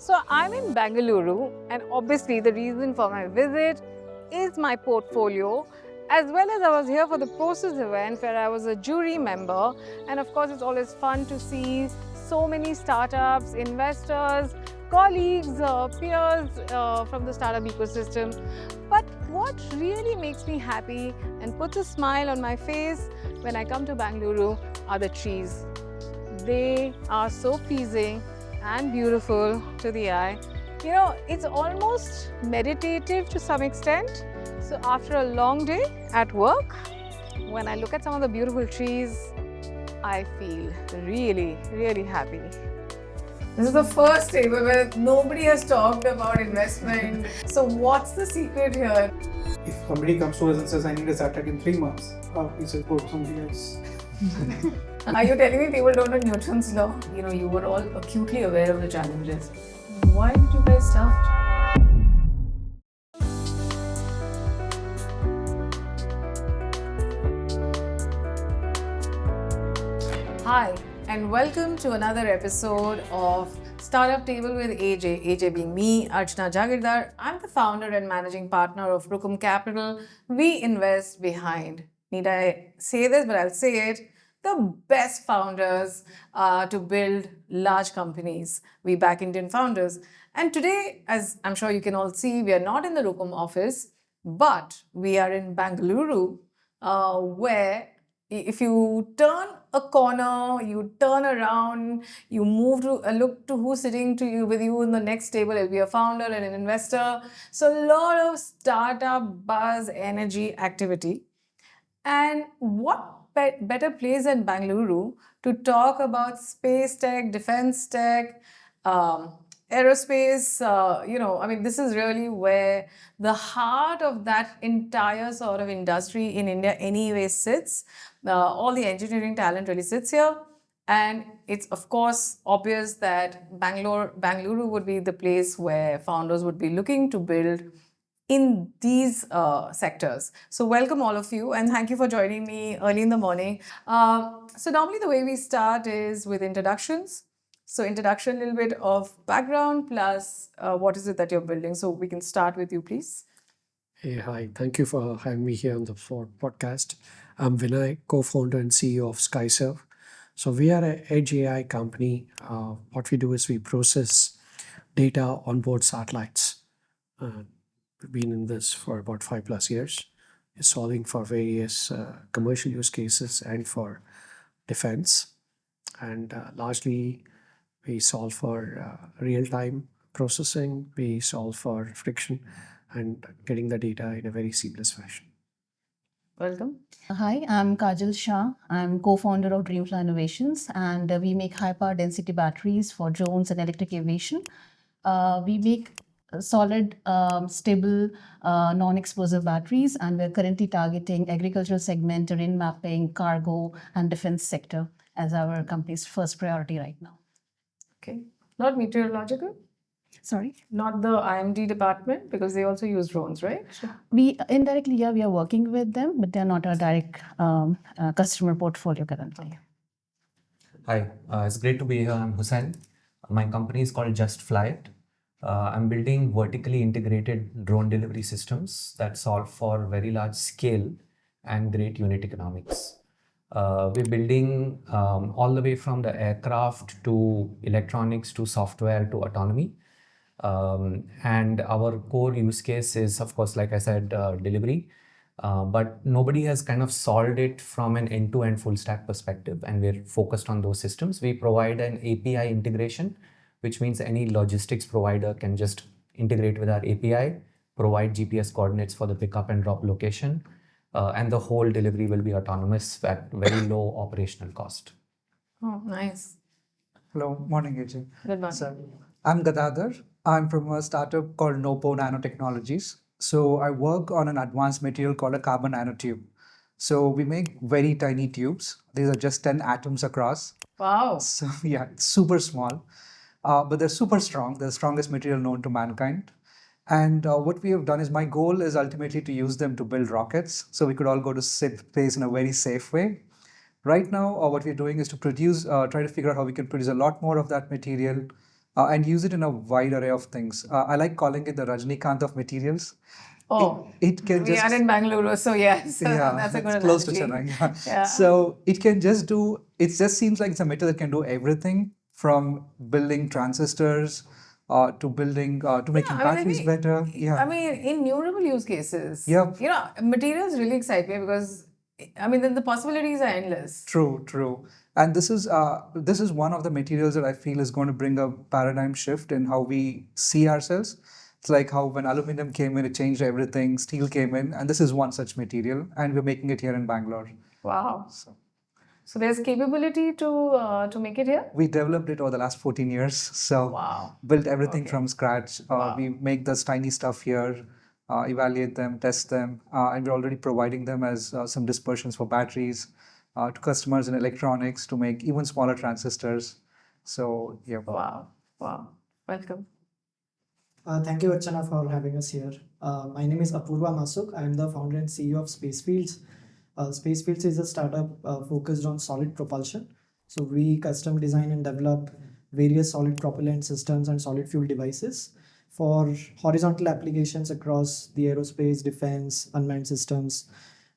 So I'm in Bengaluru, and obviously the reason for my visit is my portfolio, as well as I was here for the Process event where I was a jury member. And of course, it's always fun to see so many startups, investors, colleagues, peers from the startup ecosystem. But what really makes me happy and puts a smile on my face when I come to Bengaluru are the trees. They are so pleasing and beautiful to the eye. You know, it's almost meditative to some extent. So after a long day at work, when I look at some of the beautiful trees, I feel really, really happy. This is the first table where nobody has talked about investment. So what's the secret here? If somebody comes to us and says, I need a SATCOM in 3 months, we say, go to somebody else. Are you telling me people don't know Newton's law? You know, you were all acutely aware of the challenges. Why did you guys start? Hi, and welcome to another episode of Startup Table with AJ. AJ being me, Archana Jahagirdar. I'm the founder and managing partner of Rukam Capital. We invest behind. Need I say this, but I'll say it. The best founders to build large companies. We back Indian founders. And today, as I'm sure you can all see, we are not in the Rukam office, but we are in Bengaluru, where if you turn a corner, you turn around, you move to look to who's sitting to you with you in the next table. It'll be a founder and an investor. So a lot of startup buzz, energy, activity. And what better place than Bengaluru to talk about space tech, defense tech, aerospace? This is really where the heart of that entire sort of industry in India anyway sits. All the engineering talent really sits here. And it's, of course, obvious that Bengaluru would be the place where founders would be looking to build in these sectors. So welcome all of you, and thank you for joining me early in the morning. So normally the way we start is with introductions. So introduction, a little bit of background, plus what is it that you're building. So we can start with you, please. Hey, hi. Thank you for having me here on the podcast. I'm Vinay, co-founder and CEO of SkyServe. So we are an edge AI company. What we do is we process data on board satellites. We've been in this for about 5+ years. We're solving for various commercial use cases and for defense. And largely, we solve for real-time processing. We solve for friction and getting the data in a very seamless fashion. Welcome. Hi, I'm Kajal Shah. I'm co-founder of Dreamfly Innovations, and we make high-power density batteries for drones and electric aviation. We make solid, stable, non-explosive batteries, and we're currently targeting agricultural segment, terrain mapping, cargo, and defense sector as our company's first priority right now. Okay. Not meteorological? Sorry? Not the IMD department, because they also use drones, right? We indirectly, yeah, we are working with them, but they're not our direct customer portfolio currently. Hi, it's great to be here. I'm Hussain. My company is called Just Fly It. I'm building vertically integrated drone delivery systems that solve for very large scale and great unit economics. We're building all the way from the aircraft to electronics to software to autonomy. And our core use case is, of course, like I said, delivery. But nobody has kind of solved it from an end-to-end full stack perspective, and we're focused on those systems. We provide an API integration, which means any logistics provider can just integrate with our API, provide GPS coordinates for the pickup and drop location, and the whole delivery will be autonomous at very low operational cost. Oh, nice. Hello, morning, AJ. Good morning. So, I'm Gadadhar. I'm from a startup called Nopo Nanotechnologies. So I work on an advanced material called a carbon nanotube. So we make very tiny tubes. These are just 10 atoms across. Wow. So yeah, it's super small. But they're super strong. They're the strongest material known to mankind. And what we have done is, my goal is ultimately to use them to build rockets, so we could all go to space in a very safe way. Right now, what we're doing is to produce, try to figure out how we can produce a lot more of that material and use it in a wide array of things. I like calling it the Rajnikant of materials. Oh, It can we just are in Bengaluru, so yes, yeah, that's a good it's close to analogy. Chennai. Yeah. So it can just do. It just seems like it's a material that can do everything from building transistors to building to making I mean, I batteries think- better. Yeah. I mean, in innumerable use cases, Yep. materials really excite me because, I mean, then the possibilities are endless. True, true. And this is one of the materials that I feel is going to bring a paradigm shift in how we see ourselves. It's like how when aluminum came in, it changed everything. Steel came in, and this is one such material, and we're making it here in Bangalore. Wow. So So there's capability to make it here? we developed it over the last 14 years. So Wow. built everything Okay. from scratch. We make this tiny stuff here, evaluate them, test them, and we're already providing them as some dispersions for batteries to customers in electronics to make even smaller transistors. So yeah. Wow. Wow. Welcome. Thank you, Archana, for having us here. My name is Apurwa Masook. I am the founder and CEO of SpaceFields. SpaceFields is a startup focused on solid propulsion. So we custom design and develop various solid propellant systems and solid fuel devices for horizontal applications across the aerospace, defense, unmanned systems,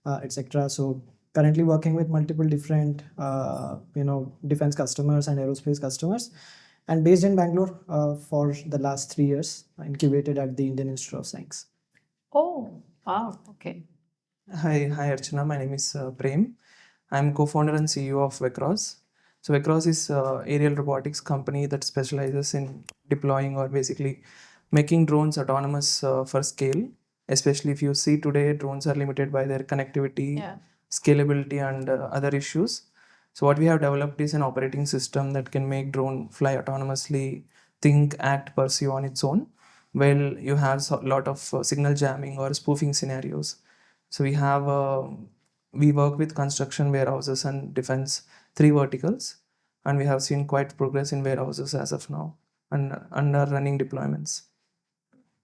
etc. So currently working with multiple different, defense customers and aerospace customers, and based in Bangalore for the last 3 years, incubated at the Indian Institute of Science. Oh, wow. Okay. Hi Archana. My name is Prem. I'm co-founder and CEO of Vecros. So Vecros is an aerial robotics company that specializes in deploying or basically making drones autonomous for scale. Especially if you see today, drones are limited by their connectivity, Yeah. scalability, and other issues. So what we have developed is an operating system that can make drone fly autonomously, think, act, perceive on its own. Well, you have a lot of signal jamming or spoofing scenarios. So we work with construction, warehouses, and defense, 3 verticals, and we have seen quite progress in warehouses as of now and under running deployments.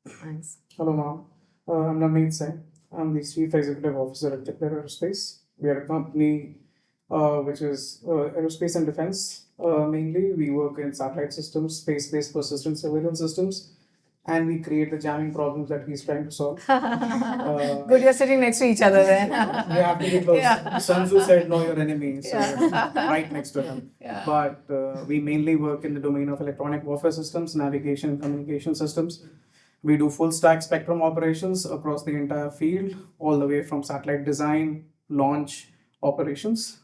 Nice. Hello, ma'am. I'm Navneet Singh. I'm the Chief Executive Officer at Kepler Aerospace. We are a company which is aerospace and defense. Mainly, we work in satellite systems, space-based persistent surveillance systems, and we create the jamming problems that he's trying to solve. Good, you're sitting next to each other then. We have to be close. Yeah. Sun Tzu said, "Know your enemy," so Yeah. we're right next to him. Yeah. But we mainly work in the domain of electronic warfare systems, navigation, and communication systems. We do full stack spectrum operations across the entire field, all the way from satellite design, launch, operations.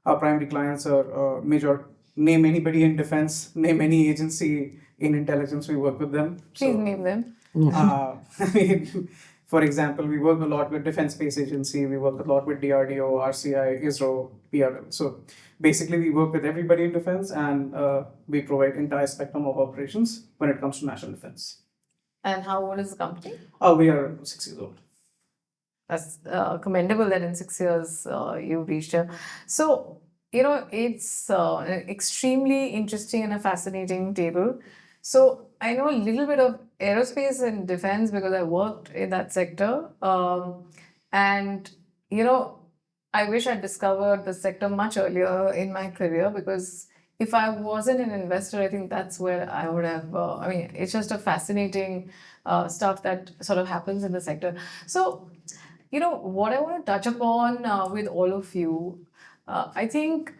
Our primary clients are major. Name anybody in defense, name any agency in intelligence, we work with them. Please name them. I mean, for example, we work a lot with Defense Space Agency, we work a lot with DRDO, RCI, ISRO, PRL. So basically, we work with everybody in defense, and we provide entire spectrum of operations when it comes to national defense. And how old is the company? We are 6 years old. That's commendable that in 6 years you've reached here. So, it's an extremely interesting and a fascinating table. So, I know a little bit of aerospace and defense because I worked in that sector. And, I wish I discovered the sector much earlier in my career because if I wasn't an investor, I think that's where I would have. It's just a fascinating stuff that sort of happens in the sector. So, what I want to touch upon with all of you, I think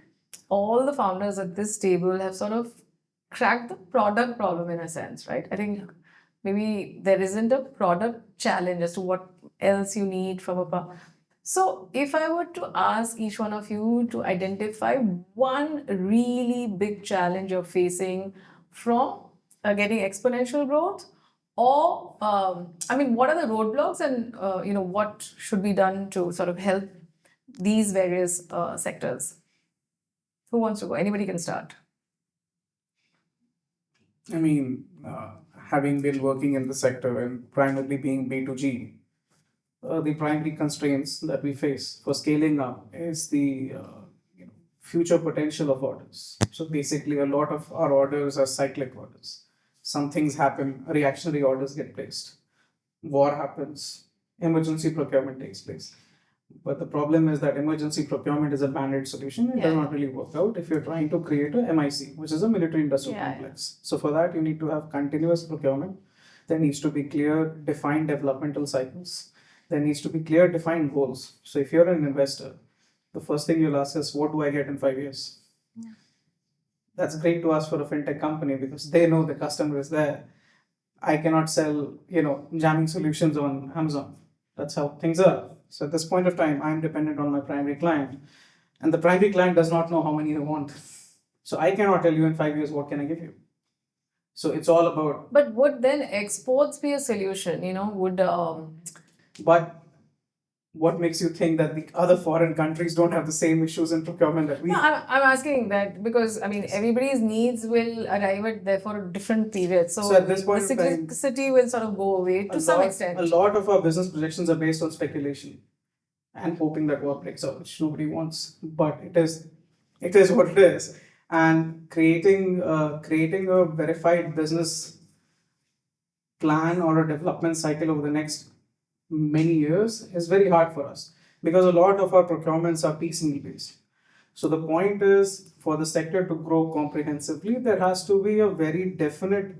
all the founders at this table have sort of cracked the product problem in a sense, right? I think maybe there isn't a product challenge as to what else you need from a. So, if I were to ask each one of you to identify one really big challenge you're facing from getting exponential growth, or what are the roadblocks, and what should be done to sort of help these various sectors? Who wants to go? Anybody can start. I mean, having been working in the sector and primarily being B2G, the primary constraints that we face for scaling up is the future potential of orders. So basically, a lot of our orders are cyclic orders. Some things happen, reactionary orders get placed. War happens, emergency procurement takes place. But the problem is that emergency procurement is a band-aid solution. It does not really work out if you're trying to create a MIC, which is a military industrial complex. So for that, you need to have continuous procurement. There needs to be clear, defined developmental cycles. There needs to be clear, defined goals. So if you're an investor, the first thing you'll ask is, what do I get in 5 years? That's great to ask for a fintech company because they know the customer is there. I cannot sell, jamming solutions on Amazon. That's how things are. So at this point of time, I'm dependent on my primary client. And the primary client does not know how many they want. So I cannot tell you in 5 years, what can I give you? So it's all about... But would then exports be a solution? But what makes you think that the other foreign countries don't have the same issues in procurement that we No, have? I'm asking that because, everybody's needs will arrive at therefore different periods. So at this point the in time, cyclicity will sort of go away to some extent. A lot of our business projections are based on speculation and hoping that war breaks out, which nobody wants. But it is what it is. And creating a verified business plan or a development cycle over the next many years is very hard for us because a lot of our procurements are piecemeal based. So the point is, for the sector to grow comprehensively, there has to be a very definite,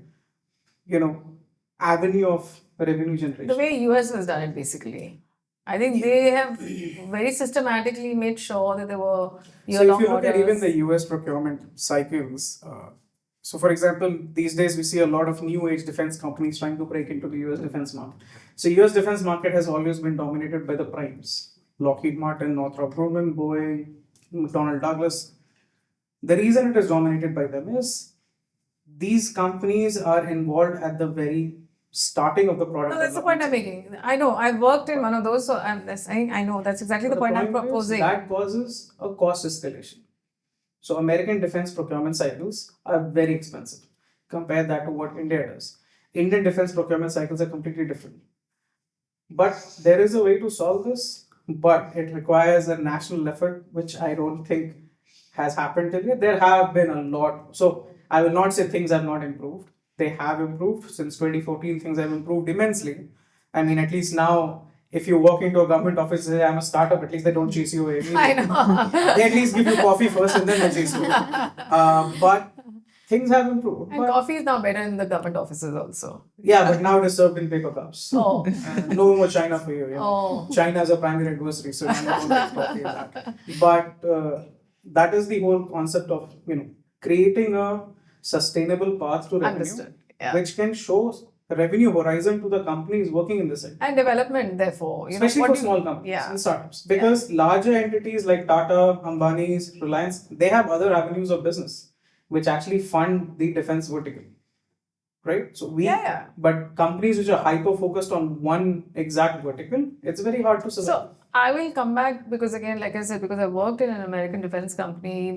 avenue of revenue generation. The way US has done it, basically. I think they have very systematically made sure that there were year-long So if you look orders. at even the US procurement cycles, so for example, these days we see a lot of new age defense companies trying to break into the US defense market. So US defense market has always been dominated by the primes. Lockheed Martin, Northrop Grumman, Boeing, McDonnell Douglas. The reason it is dominated by them is these companies are involved at the very starting of the product. No, that's the point I'm making. I know, I've worked in one of those, so I know that's exactly the point I'm proposing. That causes a cost escalation. So American defense procurement cycles are very expensive. Compare that to what India does. Indian defense procurement cycles are completely different. But there is a way to solve this, but it requires a national effort, which I don't think has happened till yet. There have been a lot. So I will not say things have not improved. They have improved. Since 2014, things have improved immensely. At least now, if you walk into a government office and say, I'm a startup, at least they don't chase you away. I know. They at least give you coffee first and then they chase you away. But things have improved. And coffee is now better in the government offices also. Yeah, but now it is served in paper cups. Oh. And no more China for you. Oh. China is a primary adversary, so you don't get coffee and that. But that is the whole concept of creating a sustainable path to revenue, Understood. Yeah. which can show revenue horizon to the companies working in this sector. And development, therefore. Especially for small companies and startups. Because larger entities like Tata, Ambani's, Reliance, they have other avenues of business which actually fund the defense vertical. Right? So but companies which are hyper focused on one exact vertical, it's very hard to survive. So I will come back because again, like I said, because I worked in an American defense company,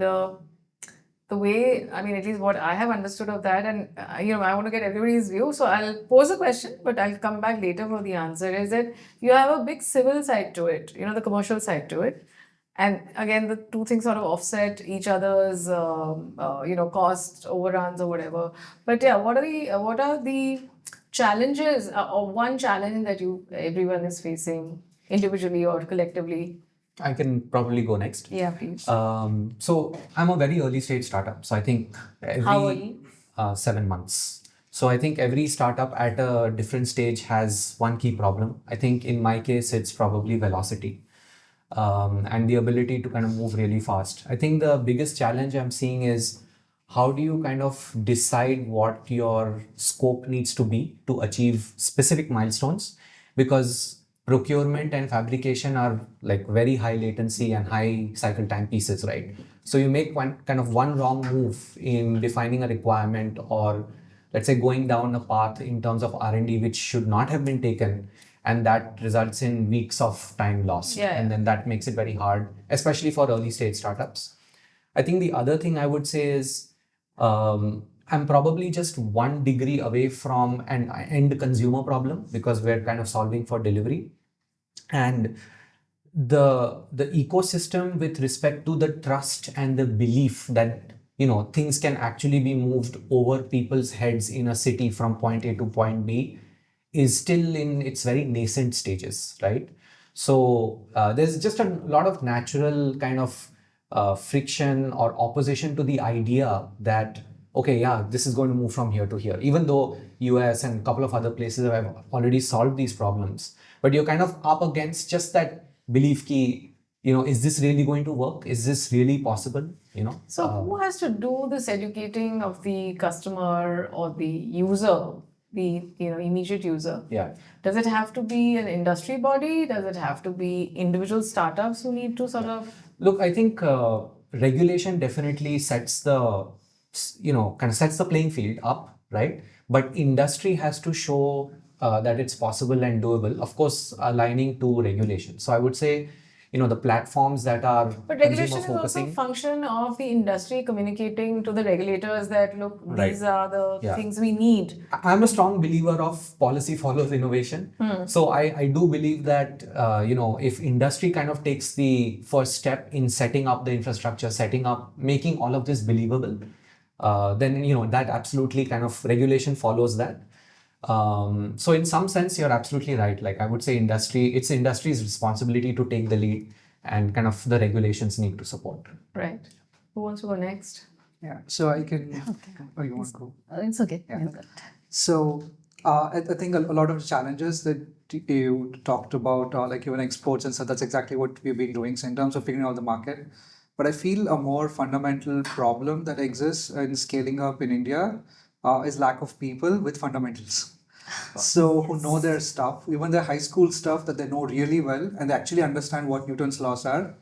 the way, at least what I have understood of that, and I want to get everybody's view. So I'll pose a question, but I'll come back later for the answer. Is that you have a big civil side to it, the commercial side to it, and again the two things sort of offset each other's, cost overruns or whatever. But yeah, what are the challenges or one challenge that everyone is facing individually or collectively? I can probably go next. Yeah, please. So I'm a very early stage startup. So I think How early? 7 months. So I think every startup at a different stage has one key problem. I think in my case, it's probably velocity and the ability to kind of move really fast. I think the biggest challenge I'm seeing is how do you kind of decide what your scope needs to be to achieve specific milestones? Because procurement and fabrication are like very high latency and high cycle time pieces, right? So you make one wrong move in defining a requirement, or let's say going down a path in terms of R&D which should not have been taken, and that results in weeks of time lost. And then that makes it very hard, especially for early stage startups. I think the other thing I would say is I'm probably just 1 degree away from an end consumer problem because we're kind of solving for delivery. And the ecosystem with respect to the trust and the belief that things can actually be moved over people's heads in a city from point A to point B is still in its very nascent stages, right? So there's just a lot of natural kind of friction or opposition to the idea that, okay, yeah, this is going to move from here to here, even though US and a couple of other places have already solved these problems. But you're kind of up against just that belief ki, is this really going to work? Is this really possible? So who has to do this educating of the customer or the user, the immediate user? Yeah. Does it have to be an industry body? Does it have to be individual startups who need to sort of? Look, I think regulation definitely sets the, kind of sets the playing field up, right? But industry has to show that it's possible and doable, of course, aligning to regulation. So I would say, the platforms that are But regulation is consumer also a focusing. function of the industry communicating to the regulators that, look, Right. these are the Yeah. things we need. I'm a strong believer of policy follows innovation. So I do believe that, if industry kind of takes the first step in setting up the infrastructure, making all of this believable, then, that absolutely kind of regulation follows that. So in some sense, you're absolutely right. Like I would say it's industry's responsibility to take the lead and kind of the regulations need to support. Right. Who wants to go next? Yeah, so I can. Oh, you want to go? It's okay. Yeah. So I think a lot of the challenges that you talked about, like even exports and stuff, that's exactly what we've been doing. So in terms of figuring out the market, but I feel a more fundamental problem that exists in scaling up in India is lack of people with fundamentals. So who know their stuff, even their high school stuff that they know really well, and they actually understand what Newton's laws are.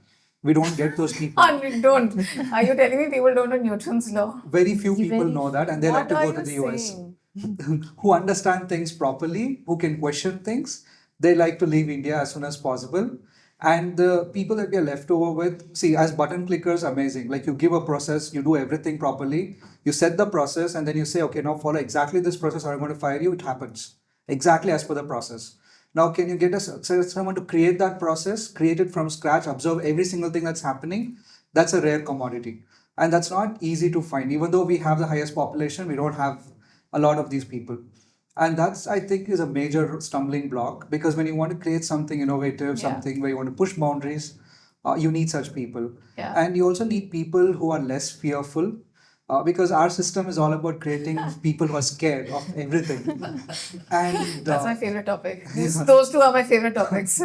We don't get those people. We don't. Are you telling me people don't know Newton's law? Very few people know that, and they like to go to the US. saying? Who understand things properly, who can question things. They like to leave India as soon as possible. And the people that we are left over with, see, as button clickers, amazing. Like you give a process, you do everything properly, you set the process, and then you say, okay, now follow exactly this process, or I'm going to fire you. It happens exactly as per the process. Now, can you get someone to create that process, create it from scratch, observe every single thing that's happening? That's a rare commodity. And that's not easy to find. Even though we have the highest population, we don't have a lot of these people. And that's, I think, is a major stumbling block, because when you want to create something innovative, something where you want to push boundaries, you need such people. Yeah. And you also need people who are less fearful, because our system is all about creating people who are scared of everything. And That's my favorite topic. Those two are my favorite topics.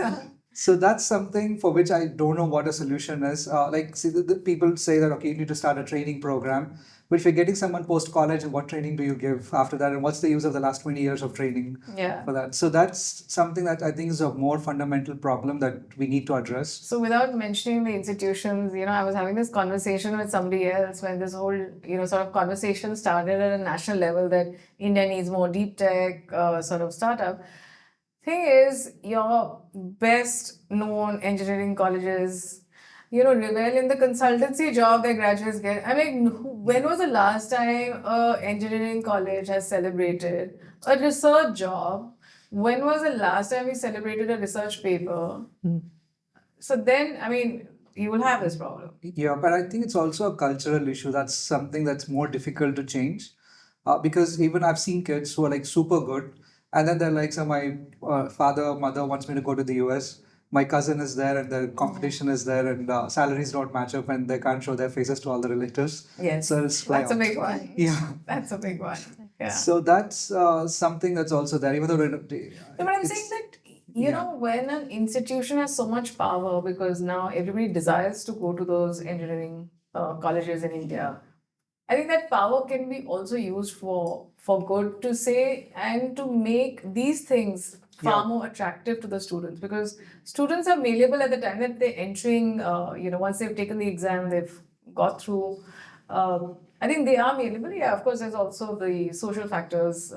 so that's something for which I don't know what a solution is. Like, see, the people say that, okay, you need to start a training program. But if you're getting someone post-college, what training do you give after that? And what's the use of the last 20 years of training for that? So that's something that I think is a more fundamental problem that we need to address. So without mentioning the institutions, I was having this conversation with somebody else when this whole, sort of conversation started at a national level that India needs more deep tech sort of startup. Thing is, your best known engineering colleges, revel in the consultancy job their graduates get. I mean, when was the last time an engineering college has celebrated a research job? When was the last time we celebrated a research paper? So then, I mean, you will have this problem. Yeah, but I think it's also a cultural issue. That's something that's more difficult to change. Because even I've seen kids who are like super good, and then they're like, so my mother wants me to go to the US. My cousin is there, and the competition is there, and salaries don't match up, and they can't show their faces to all the relatives. Yes, so it's that's a big one. Yeah, That's a big one. Yeah. so that's something that's also there. Even though No, but I'm saying that, when an institution has so much power, because now everybody desires to go to those engineering colleges in India, I think that power can be also used for good, to say, and to make these things far more attractive to the students, because students are malleable at the time that they're entering, once they've taken the exam, they've got through. I think they are malleable. Yeah, of course, there's also the social factors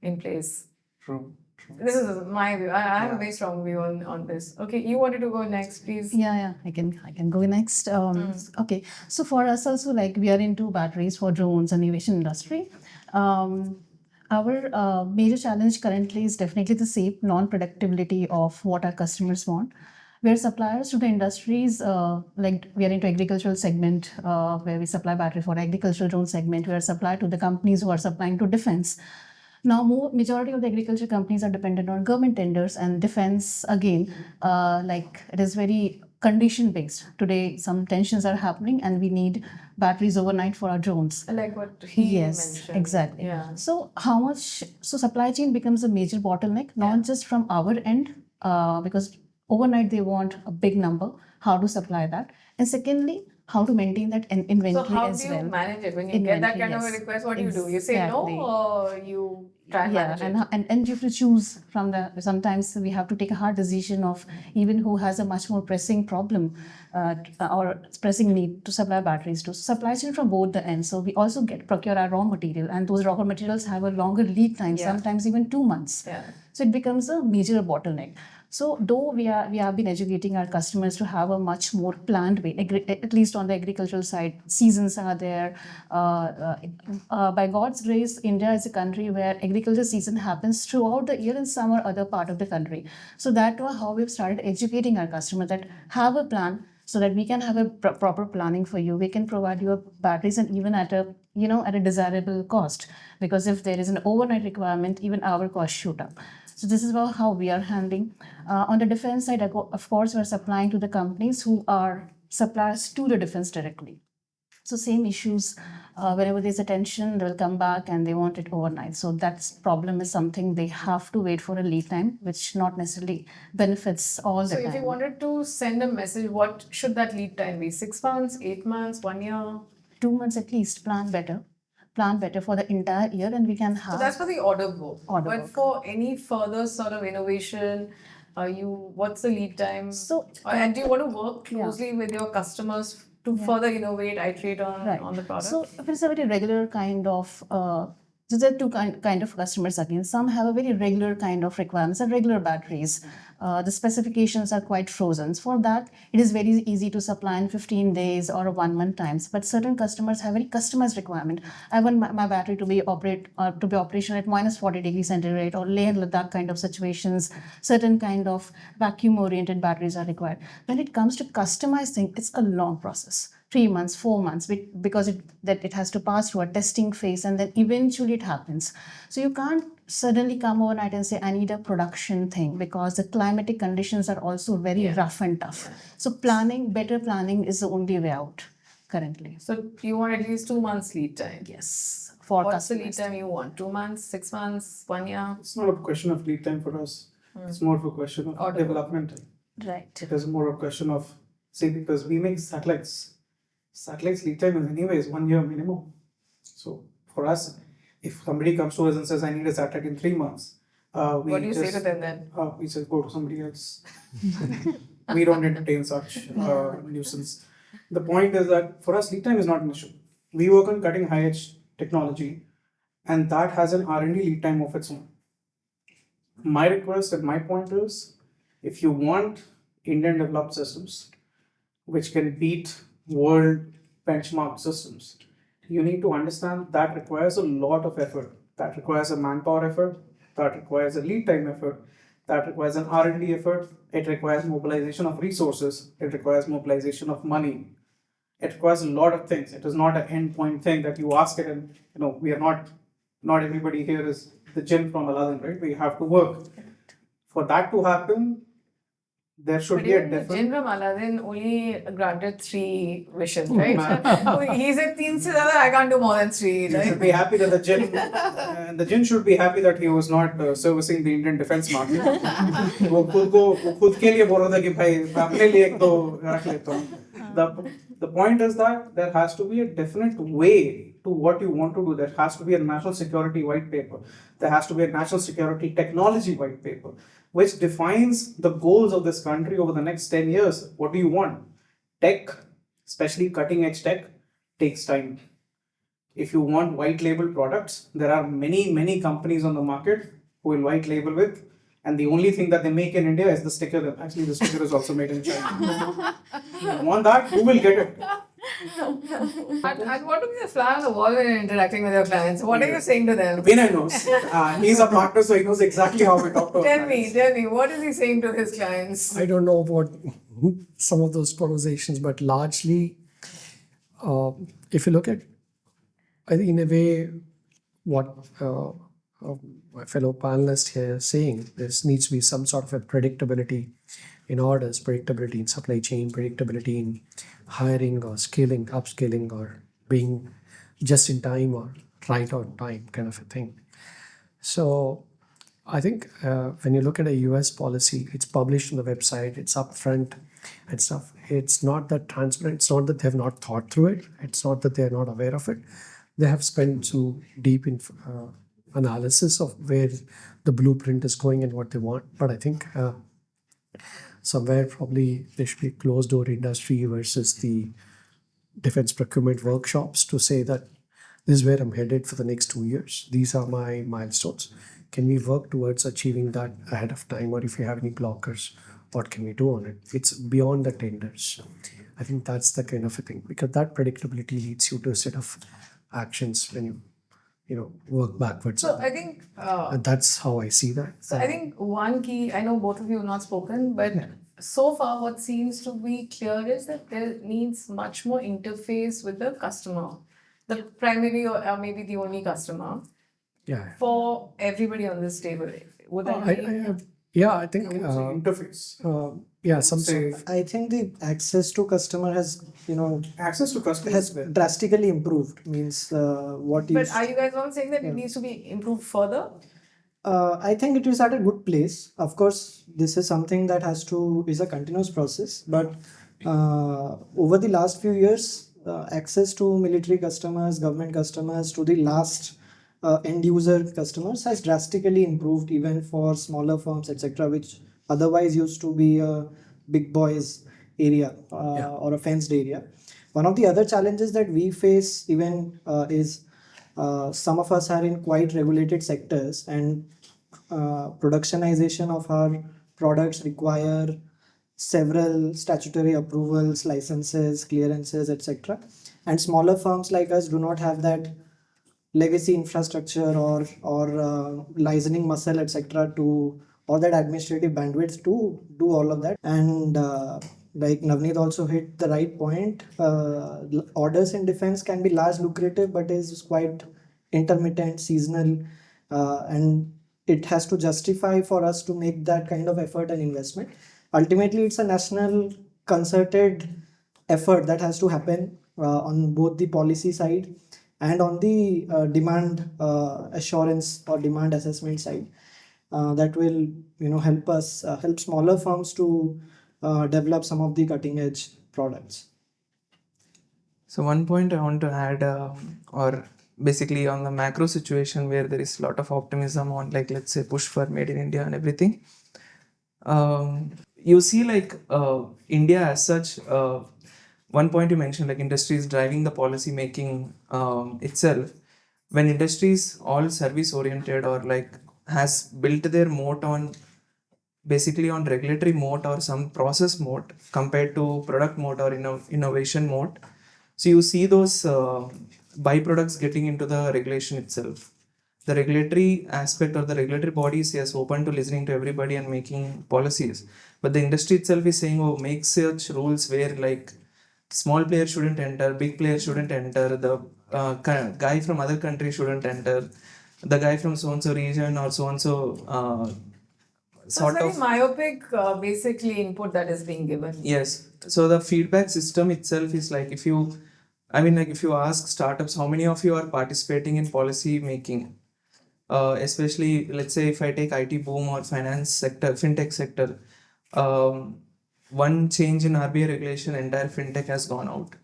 in place. True. This is my view. I have a very strong view on this. Okay, you wanted to go next, please. Yeah, I can go next. Okay, so for us also, like, we are into batteries for drones and aviation industry. Our major challenge currently is definitely the same non-predictability of what our customers want. We're suppliers to the industries, like we are into agricultural segment, where we supply battery for agricultural drone segment. We are supplier to the companies who are supplying to defense. Now, majority of the agriculture companies are dependent on government tenders and defense. Again, like it is very condition based. Today, some tensions are happening, and we need batteries overnight for our drones. Like what he Yes, mentioned. exactly. Yeah. So how much? So supply chain becomes a major bottleneck, not just from our end, because overnight they want a big number. How to supply that, and secondly, how to maintain that inventory So how as do you well. manage it when you get that Inventory, kind of a yes. request? What do you do? You say no, Exactly. or you try and Yeah, manage it? and you have to choose from the. Sometimes we have to take a hard decision of even who has a much more pressing problem or pressing need to supply batteries to. Supply chain from both the ends. So we also procure our raw material, and those raw materials have a longer lead time, Yeah. sometimes even 2 months. Yeah. So it becomes a major bottleneck. So though we have been educating our customers to have a much more planned way, at least on the agricultural side, seasons are there. By God's grace, India is a country where agriculture season happens throughout the year in some or other part of the country. So that was how we've started educating our customers that have a plan so that we can have a proper planning for you. We can provide you batteries and even at a at a desirable cost, because if there is an overnight requirement, even our costs shoot up. So this is how we are handling. On the defense side, of course, we're supplying to the companies who are suppliers to the defense directly. So same issues, whenever there's a tension, they'll come back and they want it overnight. So that problem is something they have to wait for a lead time, which not necessarily benefits all the So time. if you wanted to send a message, what should that lead time be? 6 months, 8 months, 1 year? 2 months at least, plan better for the entire year, and we can have. So that's for the order book. Order But book. for any further sort of innovation, what's the lead time? So, And do you want to work closely with your customers to further innovate, iterate on the product? So if it's a very regular kind of, so there are two kind of customers again. Some have a very regular kind of requirements and regular batteries. The specifications are quite frozen. For that, it is very easy to supply in 15 days or a 1 month times. But certain customers have very customized requirement. I want my battery to be operational at minus 40 degrees centigrade or Leh and Ladakh kind of situations. Certain kind of vacuum oriented batteries are required. When it comes to customizing, it's a long process. 3 months, 4 months, because it has to pass through a testing phase, and then eventually it happens. So you can't suddenly come overnight and say, I need a production thing, because the climatic conditions are also very rough and tough. So better planning is the only way out currently. So you want at least 2 months lead time? Yes. For What's the lead customers. time you want? 2 months, 6 months, 1 year? It's not a question of lead time for us. It's more of a question of Order. development. Right. It is more a question of, because we make satellites. Satellites lead time is anyways 1 year minimum. So for us, if somebody comes to us and says, I need a satellite in 3 months, What do you say to them then? We say, go to somebody else. We don't entertain such nuisance. The point is that for us, lead time is not an issue. We work on cutting high-edge technology, and that has an R&D lead time of its own. My request at my point is, if you want Indian developed systems, which can beat world benchmark systems, you need to understand that requires a lot of effort. That requires a manpower effort. That requires a lead time effort. That requires an R&D effort. It requires mobilization of resources. It requires mobilization of money. It requires a lot of things. It is not an endpoint thing that you ask it and, we are not everybody here is the jinn from Aladdin, right? We have to work. For that to happen, there should be a Even the different... jinn from Aladdin only granted 3 wishes, right? He said 3 se zyada, I can't do more than 3. You Right? should be happy that the jinn should be happy that he was not servicing the Indian defense market. वो खुद के लिए बोल रहा था कि भाई मैं अपने लिए एक दो रख लेता हूँ. The point is that there has to be a definite way to what you want to do. There has to be a national security white paper. There has to be a national security technology white paper, which defines the goals of this country over the next 10 years. What do you want? Tech, especially cutting edge tech, takes time. If you want white label products, there are many companies on the market who will white label with, and the only thing that they make in India is the sticker. Actually, the sticker is also made in China. You want that? Who will get it? And what would be the fly on the wall when you're interacting with your clients? What are you saying to them? Vinay knows. He's a partner, so he knows exactly how we talk to our Tell clients. me, what is he saying to his clients? I don't know about some of those conversations, but largely, if you look at, I think in a way, what my fellow panelist here saying, there needs to be some sort of a predictability in orders, predictability in supply chain, predictability in hiring or scaling, upscaling, or being just in time or right on time kind of a thing. So I think when you look at a US policy, it's published on the website, it's upfront and stuff. It's not that transparent. It's not that they have not thought through it. It's not that they're not aware of it. They have spent some deep analysis of where the blueprint is going and what they want. But I think somewhere probably there should be closed door industry versus the defense procurement workshops to say that this is where I'm headed for the next 2 years. These are my milestones. Can we work towards achieving that ahead of time? Or if you have any blockers, what can we do on it? It's beyond the tenders. I think that's the kind of a thing, because that predictability leads you to a set of actions when you work backwards. So I think And that's how I see that. So I think one key, I know both of you have not spoken, but so far what seems to be clear is that there needs much more interface with the customer, the primary or maybe the only customer, Yeah. for everybody on this table. Would that be? I think Interface. yeah, some sort Say, of, I think the access to customer has, access to customers. has drastically improved. Means what you. But are you guys not saying that it needs to be improved further? I think it is at a good place. Of course, this is something that is a continuous process. But over the last few years, access to military customers, government customers, to the last end user customers has drastically improved, even for smaller firms, etc., which otherwise used to be a big boys area or a fenced area. One of the other challenges that we face even is some of us are in quite regulated sectors, and productionization of our products require several statutory approvals, licenses, clearances, etc. And smaller firms like us do not have that legacy infrastructure or licensing muscle, etc., to or that administrative bandwidth to do all of that. And like Navneet also hit the right point, orders in defense can be large, lucrative, but is quite intermittent, seasonal, and it has to justify for us to make that kind of effort and investment. Ultimately, it's a national concerted effort that has to happen on both the policy side and on the demand assurance or demand assessment side. That will help smaller firms to develop some of the cutting edge products. So one point I want to add, or basically on the macro situation where there is a lot of optimism on, like, let's say, push for made in India and everything. You see, like, India as such, one point you mentioned, like, industry is driving the policy making itself. When industry is all service oriented or like has built their moat on basically on regulatory moat or some process moat compared to product moat or innovation moat. So you see those byproducts getting into the regulation itself. The regulatory aspect or the regulatory body is, yes, open to listening to everybody and making policies. But the industry itself is saying, oh, make such rules where, like, small players shouldn't enter, big players shouldn't enter, the guy from other country shouldn't enter, the guy from so-and-so region or so-and-so So it's very myopic, basically, input that is being given. Yes. So the feedback system itself is like, if you ask startups, how many of you are participating in policy making? Especially, let's say, if I take IT boom or finance sector, fintech sector, one change in RBI regulation, entire fintech has gone out.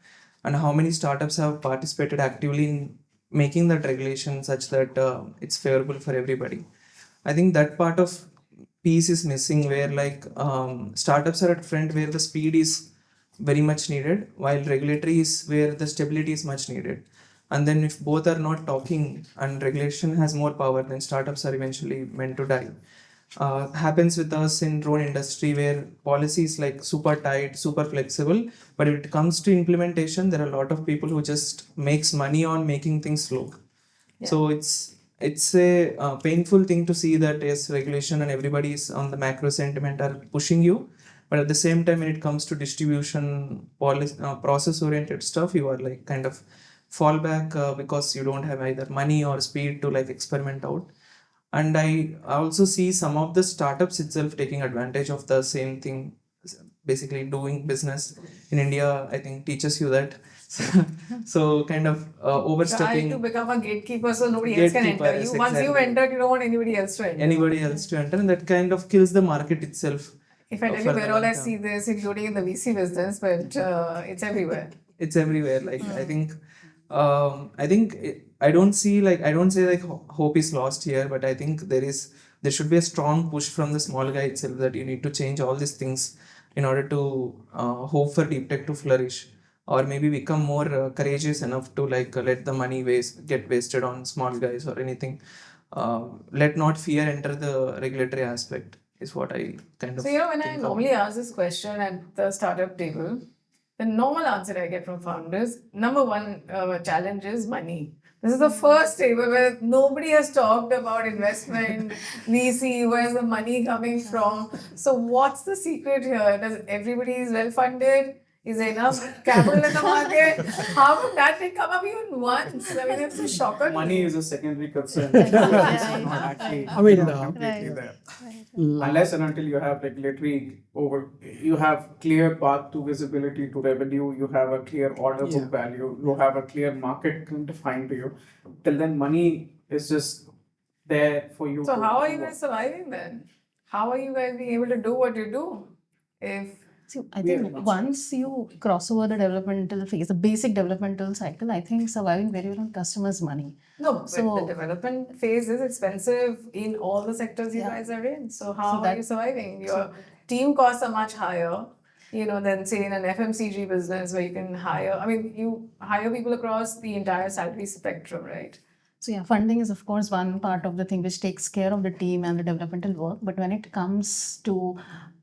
And how many startups have participated actively in making that regulation such that it's favorable for everybody? I think that part of piece is missing, where, like, startups are at front where the speed is very much needed, while regulatory is where the stability is much needed. And then if both are not talking and regulation has more power, then startups are eventually meant to die. Happens with us in drone industry, where policy is like super tight, super flexible, but if it comes to implementation, there are a lot of people who just makes money on making things slow. Yeah. So it's a painful thing to see that, yes, regulation and everybody is on the macro sentiment are pushing you, but at the same time, when it comes to distribution policy, process oriented stuff, you are like kind of fall back because you don't have either money or speed to like experiment out. And I also see some of the startups itself taking advantage of the same thing. Basically, doing business in India, I think, teaches you that. So kind of Try overstepping. to become a gatekeeper so nobody else can Gatekeeper, enter. yes, Once you've exactly. entered, you don't want anybody else to enter. Anybody else to enter, and that kind of kills the market itself. If I tell you for the where all long I term. see this, including in the VC business, but it's everywhere. It's everywhere. Like I think I don't see like I don't say like hope is lost here, but I think there should be a strong push from the small guy itself that you need to change all these things in order to hope for deep tech to flourish, or maybe become more courageous enough to like let the money get wasted on small guys or anything. Let not fear enter the regulatory aspect is what I kind of So, when I think of. normally ask this question at the startup table, the normal answer I get from founders, number one challenge is money. This is the first table where nobody has talked about investment, VC, where's the money coming from. So what's the secret here? Does everybody is well funded? Is there enough capital in the market? How come that didn't come up even once? I mean, it's a shocker. to Money me. is a secondary concern. It's not actually I mean, completely there. Unless and until you have you have clear path to visibility to revenue, you have a clear order book value, you have a clear market defined to you. Till then, money is just there for you. So to how are you work. guys surviving then? How are you guys being able to do what you do? If So I think once you cross over the developmental phase, the basic developmental cycle, I think surviving very well on customers' money. No, but So- the development phase is expensive in all the sectors you Yeah. guys are in. So how are that- you surviving? Your team costs are much higher, than say in an FMCG business where you can hire. I mean, you hire people across the entire salary spectrum, right? So yeah, funding is of course one part of the thing which takes care of the team and the developmental work. But when it comes to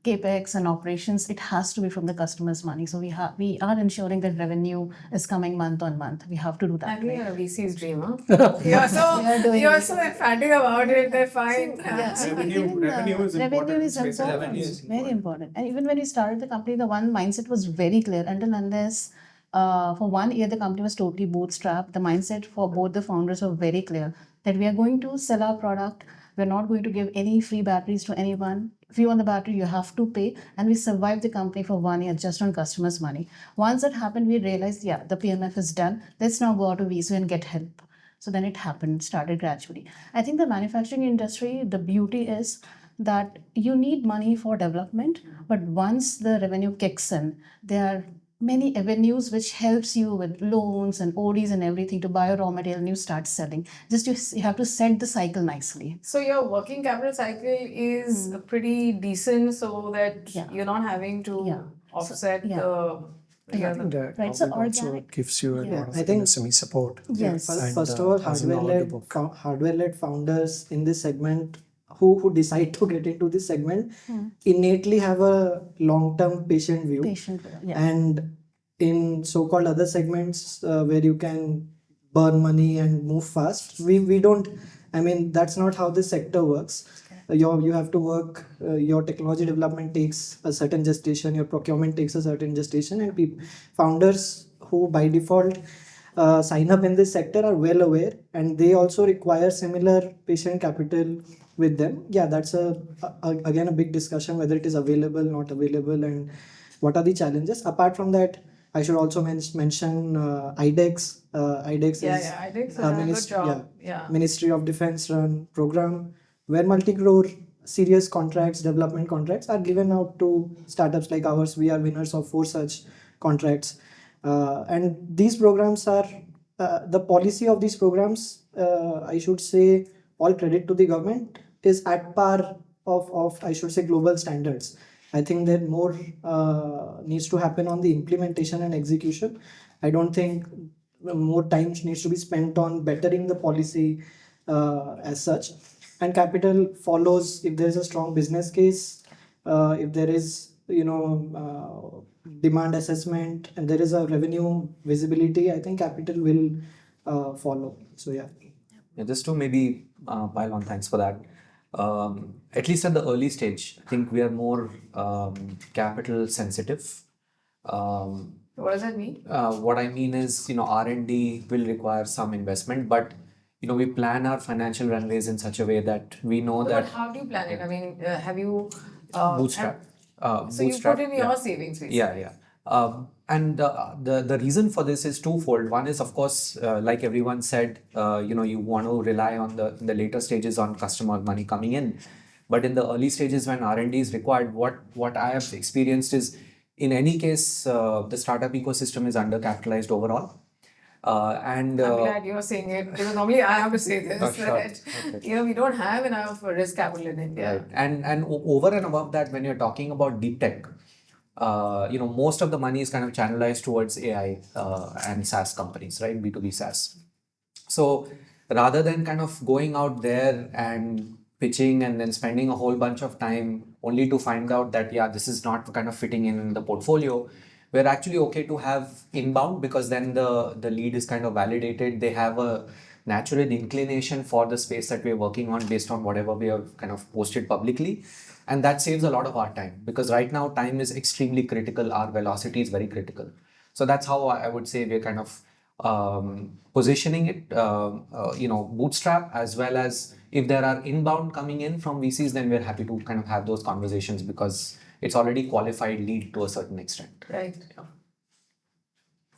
capex and operations, it has to be from the customer's money. So we are ensuring that revenue is coming month on month. We have to do that. I think right? you're a VC's dream, huh? You're so emphatic about it. They're fine. Revenue is important. Revenue is important. Revenue is Very important. And even when we started the company, the one mindset was very clear. Until unless for 1 year the company was totally bootstrapped, the mindset for both the founders were very clear that we are going to sell our product. We're not going to give any free batteries to anyone. If you want the battery, you have to pay. And we survived the company for 1 year just on customers' money. Once that happened, we realized, yeah, the PMF is done. Let's now go out to VC and get help. So then it happened, started gradually. I think the manufacturing industry, the beauty is that you need money for development, but once the revenue kicks in, there are many avenues which helps you with loans and ODs and everything to buy a raw material and you start selling. Just you have to set the cycle nicely. So your working capital cycle is pretty decent so that Yeah. you're not having to Yeah. offset yeah. I think the Right, so government also organic- gives you a Yeah. lot of I think- MSME support. Yes. First of all, as an order book. hardware-led founders in this segment who decide to get into this segment innately have a long-term patient view. Patient, yeah. And in so-called other segments where you can burn money and move fast, we don't. I mean, that's not how this sector works. You have to work. Your technology development takes a certain gestation. Your procurement takes a certain gestation, and founders who by default sign up in this sector are well aware, and they also require similar patient capital with them. Yeah, that's again a big discussion whether it is available, not available, and what are the challenges. Apart from that, I should also mention IDEX. IDEX is IDEX has a done a good job. Yeah. Ministry of Defense run program where multi-crore serious contracts, development contracts are given out to startups like ours. We are winners of 4 such contracts. And these programs are, the policy of these programs, I should say, all credit to the government, is at par of I should say, global standards. I think that more needs to happen on the implementation and execution. I don't think more time needs to be spent on bettering the policy as such. And capital follows if there is a strong business case, if there is demand assessment and there is a revenue visibility. I think capital will follow. So yeah. Just to maybe pile on, thanks for that. At least at the early stage, I think we are more capital sensitive. What does that mean? What I mean is, R&D will require some investment, but we plan our financial runways in such a way that we know But that how do you plan it? I mean, have you bootstrap. So you put in your savings, basically. Yeah. And the reason for this is twofold. One is, of course, like everyone said, you want to rely on in the later stages on customer money coming in. But in the early stages when R&D is required, what I have experienced is, in any case, the startup ecosystem is undercapitalized overall. I'm glad you're saying it, because normally I have to say this, sure. that Okay. we don't have enough risk capital in India. Right. And over and above that, when you're talking about deep tech, most of the money is kind of channelized towards AI and SaaS companies, right? B2B SaaS. So rather than kind of going out there and pitching and then spending a whole bunch of time only to find out that, this is not kind of fitting in the portfolio, we're actually okay to have inbound, because then the lead is kind of validated. They have a natural inclination for the space that we're working on based on whatever we have kind of posted publicly. And that saves a lot of our time, because right now time is extremely critical. Our velocity is very critical. So that's how I would say we're kind of positioning it, bootstrap, as well as if there are inbound coming in from VCs, then we're happy to kind of have those conversations, because it's already qualified lead to a certain extent. Right.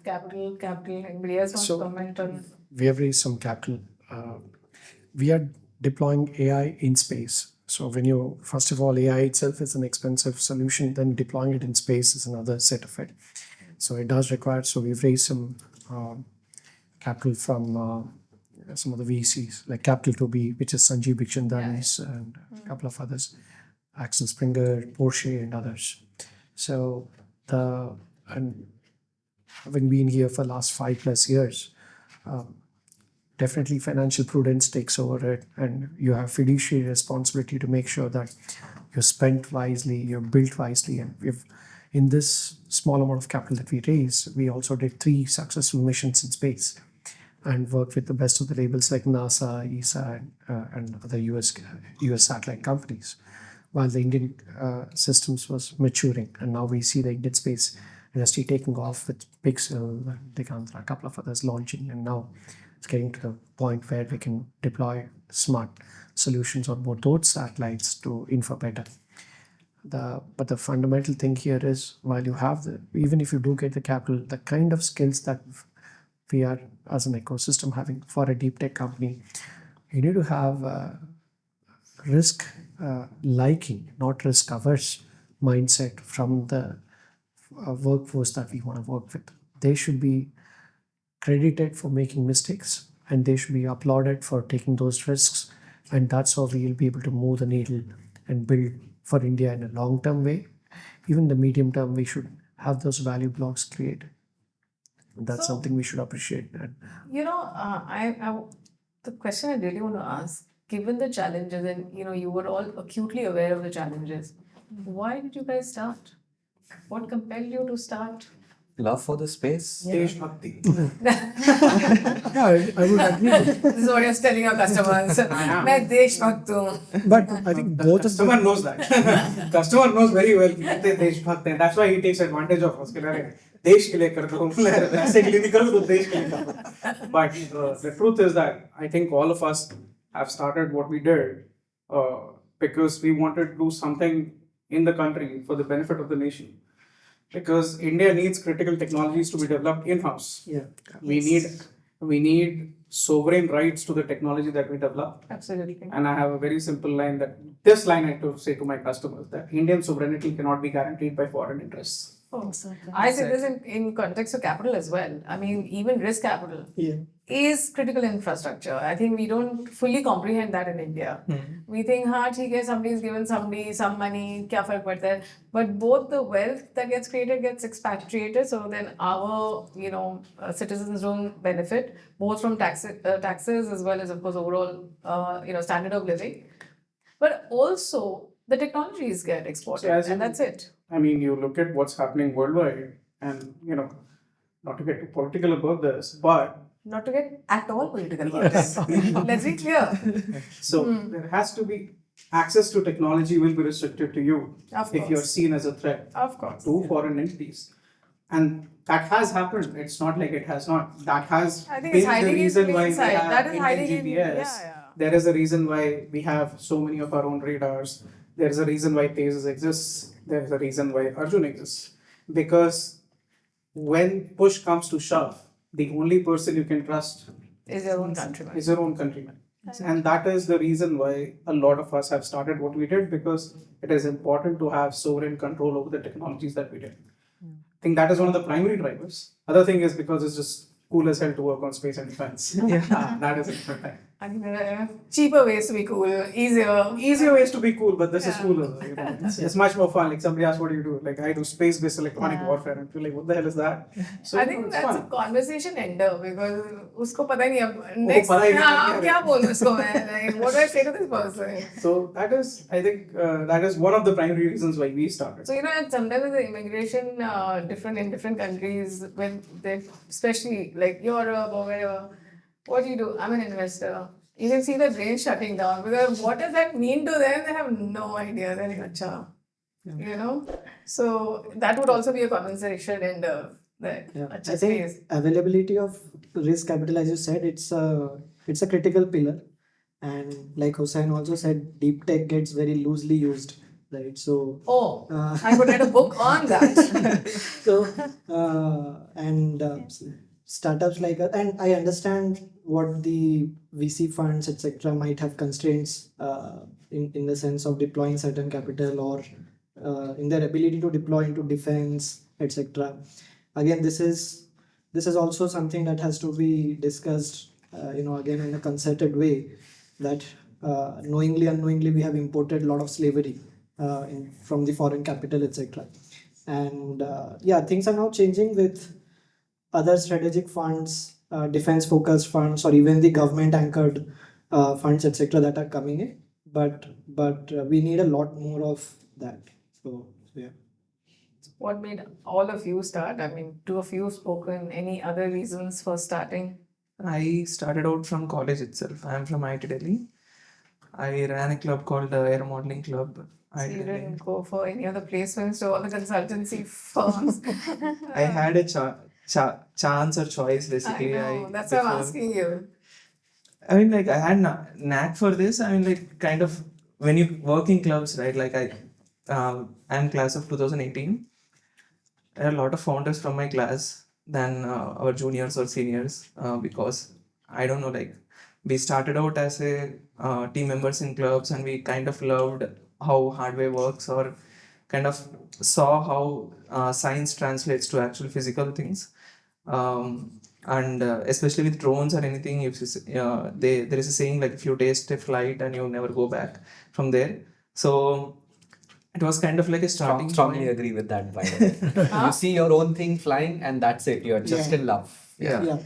Capital. Anybody else wants to comment on? We have raised some capital. We are deploying AI in space. So when first of all, AI itself is an expensive solution, then deploying it in space is another set of it. So it does require, so we've raised some capital from some of the VCs, like Capital 2B, which is Sanjeev Bikhchandani's, and a couple of others, Axel Springer, Porsche, and others. So and having been here for the last 5+ years, definitely financial prudence takes over it, and you have fiduciary responsibility to make sure that you're spent wisely, you're built wisely. And in this small amount of capital that we raised, we also did 3 successful missions in space and worked with the best of the labels like NASA, ESA, and other US satellite companies, while the Indian systems was maturing. And now we see the Indian space industry taking off with Pixel, Digantra, a couple of others launching, and now it's getting to the point where we can deploy smart solutions on board those satellites to info better. But the fundamental thing here is, while you have even if you do get the capital, the kind of skills that we are as an ecosystem having for a deep tech company, you need to have risk liking, not risk averse mindset from the workforce that we want to work with. They should be credited for making mistakes, and they should be applauded for taking those risks. And that's how we will be able to move the needle and build for India in a long-term way. Even the medium term, we should have those value blocks created. That's something we should appreciate. And the question I really want to ask, given the challenges, and you were all acutely aware of the challenges, why did you guys start? What compelled you to start? Love for the space. Desh Bhakti. yeah, I would agree. This is what you're telling your customers. मैं देशभक्त हूँ. But I think both of them. Customer knows that. Customer knows very well that they देशभक्त हैं. That's why he takes advantage of us. देश के लिए कर दो. ऐसे के लिए नहीं करो तो देश के लिए करो. But the truth is that I think all of us have started what we did because we wanted to do something in the country for the benefit of the nation. Because India needs critical technologies to be developed in-house. Yeah. We need sovereign rights to the technology that we develop. Absolutely. And I have a very simple line this line I have to say to my customers, that Indian sovereignty cannot be guaranteed by foreign interests. Oh, I say this in context of capital as well. I mean, even risk capital is critical infrastructure. I think we don't fully comprehend that in India. We think, somebody's given somebody some money, kya fark padta hai? But both the wealth that gets created gets expatriated, so then our citizens don't benefit, both from taxes as well as, of course, overall standard of living. But also the technologies get exported, and that's it. I mean, you look at what's happening worldwide, and not to get too political about this, but not to get at all political about this. Let's be clear. So there has to be access to technology will be restricted to you if you're seen as a threat Of course. to foreign entities. And that has happened. It's not like it has not. That has I think been it's the hiding in reason plain why we sight. have That is Indian hiding in- GPS. yeah. There is a reason why we have so many of our own radars. There is a reason why Tejas exists. There is a reason why Arjun exists. Because when push comes to shove, the only person you can trust Is your own countryman. is your own countryman. And that is the reason why a lot of us have started what we did, because it is important to have sovereign control over the technologies that we did. I think that is one of the primary drivers. Other thing is because it's just cool as hell to work on space and defense. That is a different thing. I think there are cheaper ways to be cool, easier. Easier ways to be cool, but this is Yeah. cooler. You know? It's much more fun. Like somebody asks, "What do you do?" Like I do space-based electronic warfare, and you're like, "What the hell is that?" So I you know, think it's that's a fun. conversation ender because उसको पता ही नहीं अब next पता ही नहीं हाँ, क्या अब क्या बोलूँ इसको मैं like what do I say to this person? So that is, I think, that is one of the primary reasons why we started. So and sometimes with the immigration different in different countries when they especially like Europe or wherever, what do you do? I'm an investor. You can see the brain shutting down because what does that mean to them? They have no idea. They're like, "Acha," you know. So that would also be a conversation in the I think availability of risk capital, as you said, it's a critical pillar, and like Hussain also said, deep tech gets very loosely used, right? So I could write a book on that. so startups like us, and I understand what the VC funds etc. might have constraints in the sense of deploying certain capital or in their ability to deploy into defense etc. Again, this is also something that has to be discussed again in a concerted way, that knowingly unknowingly we have imported a lot of slavery from the foreign capital etc. And things are now changing with other strategic funds, defense focused funds, or even the government anchored funds etc. that are coming in, but we need a lot more of that. So yeah. What made all of you start? I mean, two of you have spoken. Any other reasons for starting? I started out from college itself. I am from IIT Delhi. I ran a club called the Aero Modeling Club. So you didn't go for any other placements to all the consultancy firms. I had a chance or choice basically. I know. That's why I'm asking you. I mean, like I had knack for this. I mean, like kind of when you work in clubs, right? Like I'm class of 2018. There are a lot of founders from my class than our juniors or seniors because I don't know, like we started out as a team members in clubs, and we kind of loved how hardware works, or kind of saw how science translates to actual physical things. And especially with drones or anything, if there is a saying like if you taste a flight and you never go back from there. So it was kind of like a starting Strongly point. agree with that, by the way. You see your own thing flying and that's it. You're just in love. Yeah.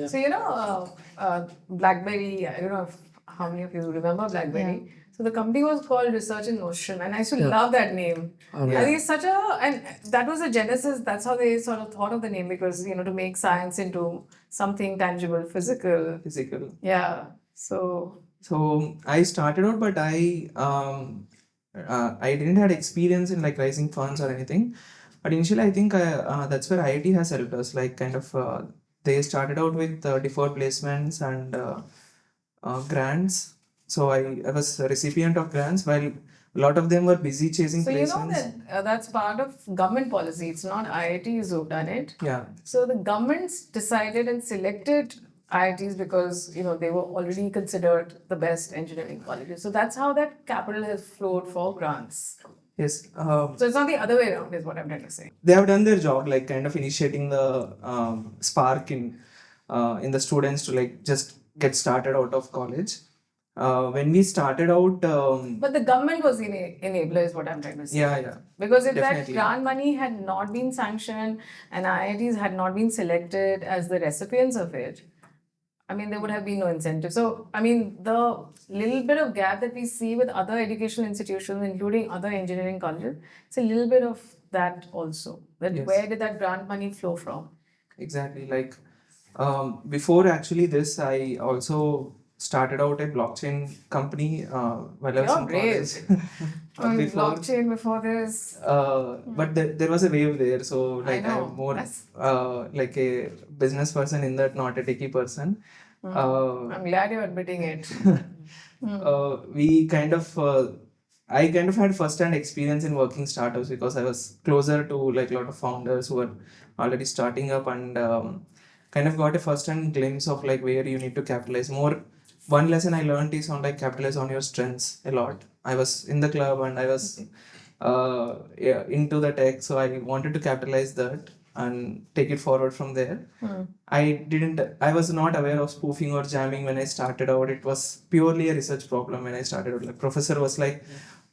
So BlackBerry, I don't know how many of you remember BlackBerry. So the company was called Research in Motion, and I used to love that name. I think it's such and that was the genesis. That's how they sort of thought of the name, because to make science into something tangible, physical. Yeah. So I started out, but I didn't have experience in like raising funds or anything. But initially, I think that's where IIT has helped us. Like kind of they started out with deferred placements and grants. So I was a recipient of grants while a lot of them were busy chasing placements. That's part of government policy. It's not IITs who've done it. Yeah. So the governments decided and selected IITs because they were already considered the best engineering colleges. So that's how that capital has flowed for grants. Yes. So it's not the other way around, is what I'm trying to say. They have done their job, like kind of initiating the spark in the students to like just get started out of college. When we started out, but the government was the enabler, is what I'm trying to say. Yeah. Because if Definitely. that grant money had not been sanctioned and IITs had not been selected as the recipients of it, I mean, there would have been no incentive. So, I mean, the little bit of gap that we see with other educational institutions, including other engineering colleges, it's a little bit of that also. Yes. Where did that grant money flow from? Exactly. Like before actually this, I also started out a blockchain company while I was You're in brave. college. Before, Blockchain before this. but there was a wave there, so like know. I'm more That's- like a business person in that, not a techie person. I'm glad you're admitting it. We kind of I kind of had first-hand experience in working startups because I was closer to like a lot of founders who were already starting up, and kind of got a first-hand glimpse of like where you need to capitalize more. One lesson I learned is on like capitalize on your strengths a lot. I was in the club and I was into the tech, so I wanted to capitalize that and take it forward from there. I was not aware of spoofing or jamming when I started out. It was purely a research problem when I started out. Like professor was like,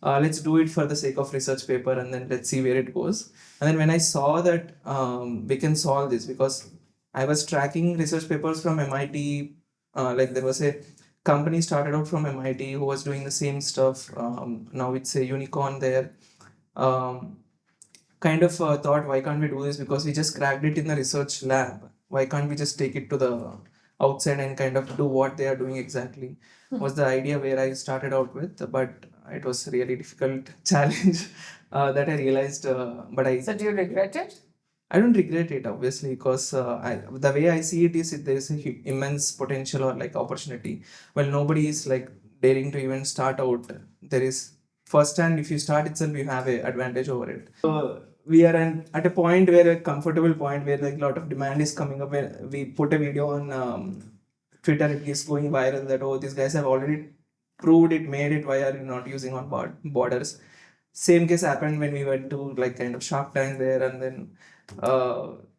let's do it for the sake of research paper and then let's see where it goes. And then when I saw that we can solve this, because I was tracking research papers from MIT, like there was a company started out from MIT who was doing the same stuff. Now it's a unicorn there. Kind of thought, why can't we do this? Because we just cracked it in the research lab. Why can't we just take it to the outside and kind of do what they are doing exactly? Was the idea where I started out with, but it was really difficult challenge that I realized. But So do you regret it? I don't regret it, obviously, because the way I see it is there is immense potential or like opportunity. Well, nobody is like daring to even start out. There is firsthand, if you start itself, you have a advantage over it. We are at a point where a comfortable point where like a lot of demand is coming up. Where we put a video on Twitter, it is going viral that, oh, these guys have already proved it, made it. Why are you not using on borders? Same case happened when we went to like kind of Shark Tank there, and then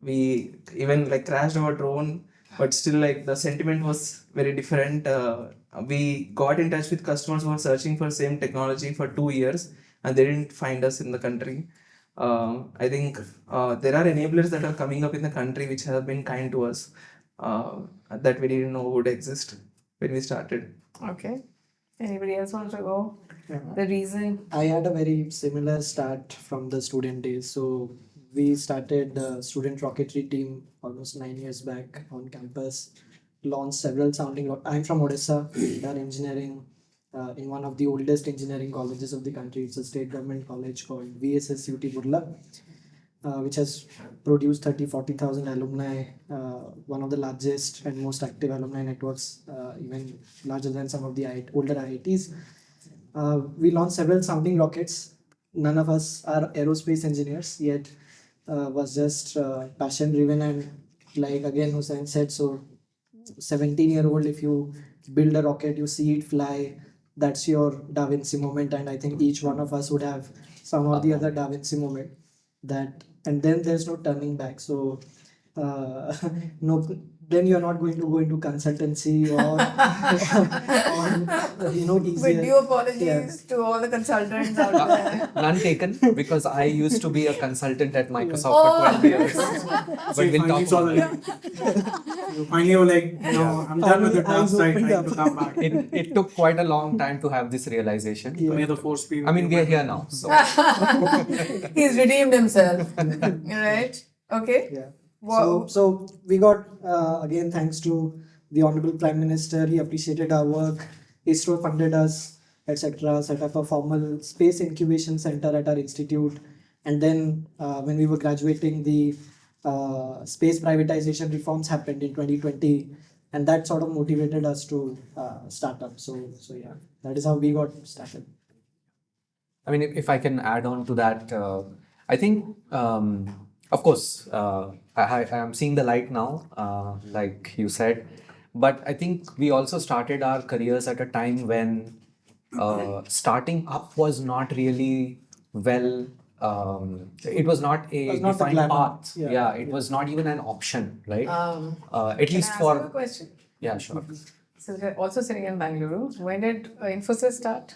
we even like crashed our drone, but still like the sentiment was very different. We got in touch with customers who were searching for same technology for 2 years and they didn't find us in the country. I think there are enablers that are coming up in the country which have been kind to us, that we didn't know would exist when we started. Okay. Anybody else want to go? Yeah. The reason? I had a very similar start from the student days. So we started the student rocketry team almost 9 years back on campus. Launched several sounding. I'm from Odisha. Done engineering in one of the oldest engineering colleges of the country. It's a state government college called VSSUT Burla, which has produced 30,000-40,000 alumni. One of the largest and most active alumni networks, even larger than some of the older IITs. We launched several sounding rockets. None of us are aerospace engineers yet. Was just passion driven, and like again Hussain said, so 17-year-old, if you build a rocket, you see it fly, that's your Da Vinci moment. And I think each one of us would have some of the other Da Vinci moment that, and then there's no turning back. So no, then you're not going to go into consultancy or easier. With due apologies to all the consultants out there. None taken, because I used to be a consultant at Microsoft for 12 years. But we'll talk about it. You finally were like, no, I'm done with the dark side, trying to come back. It took quite a long time to have this realization. Only the force field. I mean, we are here now. So He's redeemed himself. Right? Okay. Yeah. Wow. So we got, again, thanks to the Honorable Prime Minister, he appreciated our work, ISRO funded us, etc., set up a formal space incubation center at our institute. And then when we were graduating, the space privatization reforms happened in 2020, and that sort of motivated us to start up. So yeah, that is how we got started. I mean, if I can add on to that, I think, of course, I am seeing the light now, like you said. But I think we also started our careers at a time when starting up was not really well, it was not a not the defined glamour. path. Yeah. Yeah, it was not even an option, right? At Can least I ask you a for, question? yeah, sure. So we're also sitting in Bengaluru. When did Infosys start?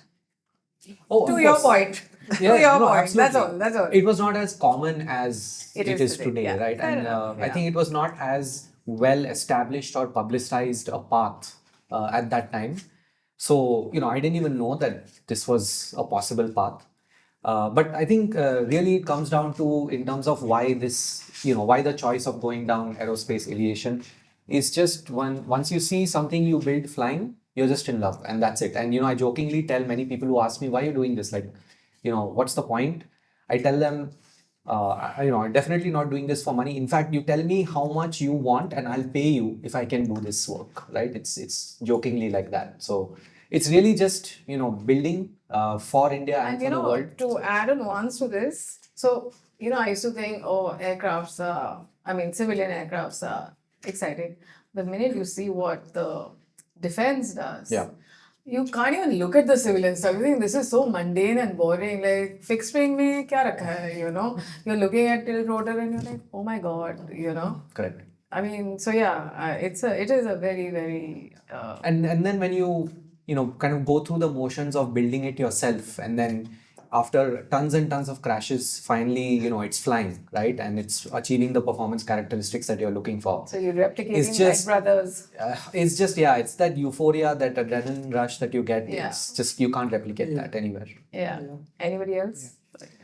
Oh, To of your course. point. Yeah, To your no, point. That's absolutely. all. That's all. It was not as common as It it is is today, today, yeah. right? Fair And enough, I yeah. think it was not as well established or publicized a path at that time. So, I didn't even know that this was a possible path. But I think really it comes down to, in terms of why this, why the choice of going down aerospace aviation is just once you see something you build flying, you're just in love, and that's it. And I jokingly tell many people who ask me, why are you doing this? Like, what's the point? I tell them, I'm definitely not doing this for money. In fact, you tell me how much you want and I'll pay you if I can do this work, right? It's jokingly like that. So it's really just, building for India and for the world. To add on once to this, so, I used to think, oh, civilian aircrafts are exciting. The minute you see what the defense does, Yeah. you can't even look at the civilian stuff. You think this is so mundane and boring. Like, fixed wing mein kya rakha hai, You're looking at tilt rotor and you're like, oh my God, Correct. I mean, so yeah, it is a very, very... And then when you kind of go through the motions of building it yourself, and then after tons and tons of crashes, finally, it's flying, right? And it's achieving the performance characteristics that you're looking for. So you're replicating Wright brothers. It's just, it's that euphoria, that adrenaline rush that you get. Yeah. It's just, you can't replicate that anywhere. Yeah. Anybody else?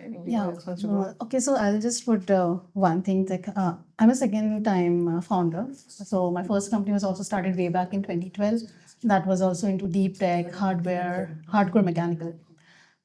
Anybody Yeah. else wants to go? Okay, so I'll just put one thing. Like, I'm a second-time founder. So my first company was also started way back in 2012. That was also into deep tech, hardware, hardcore mechanical.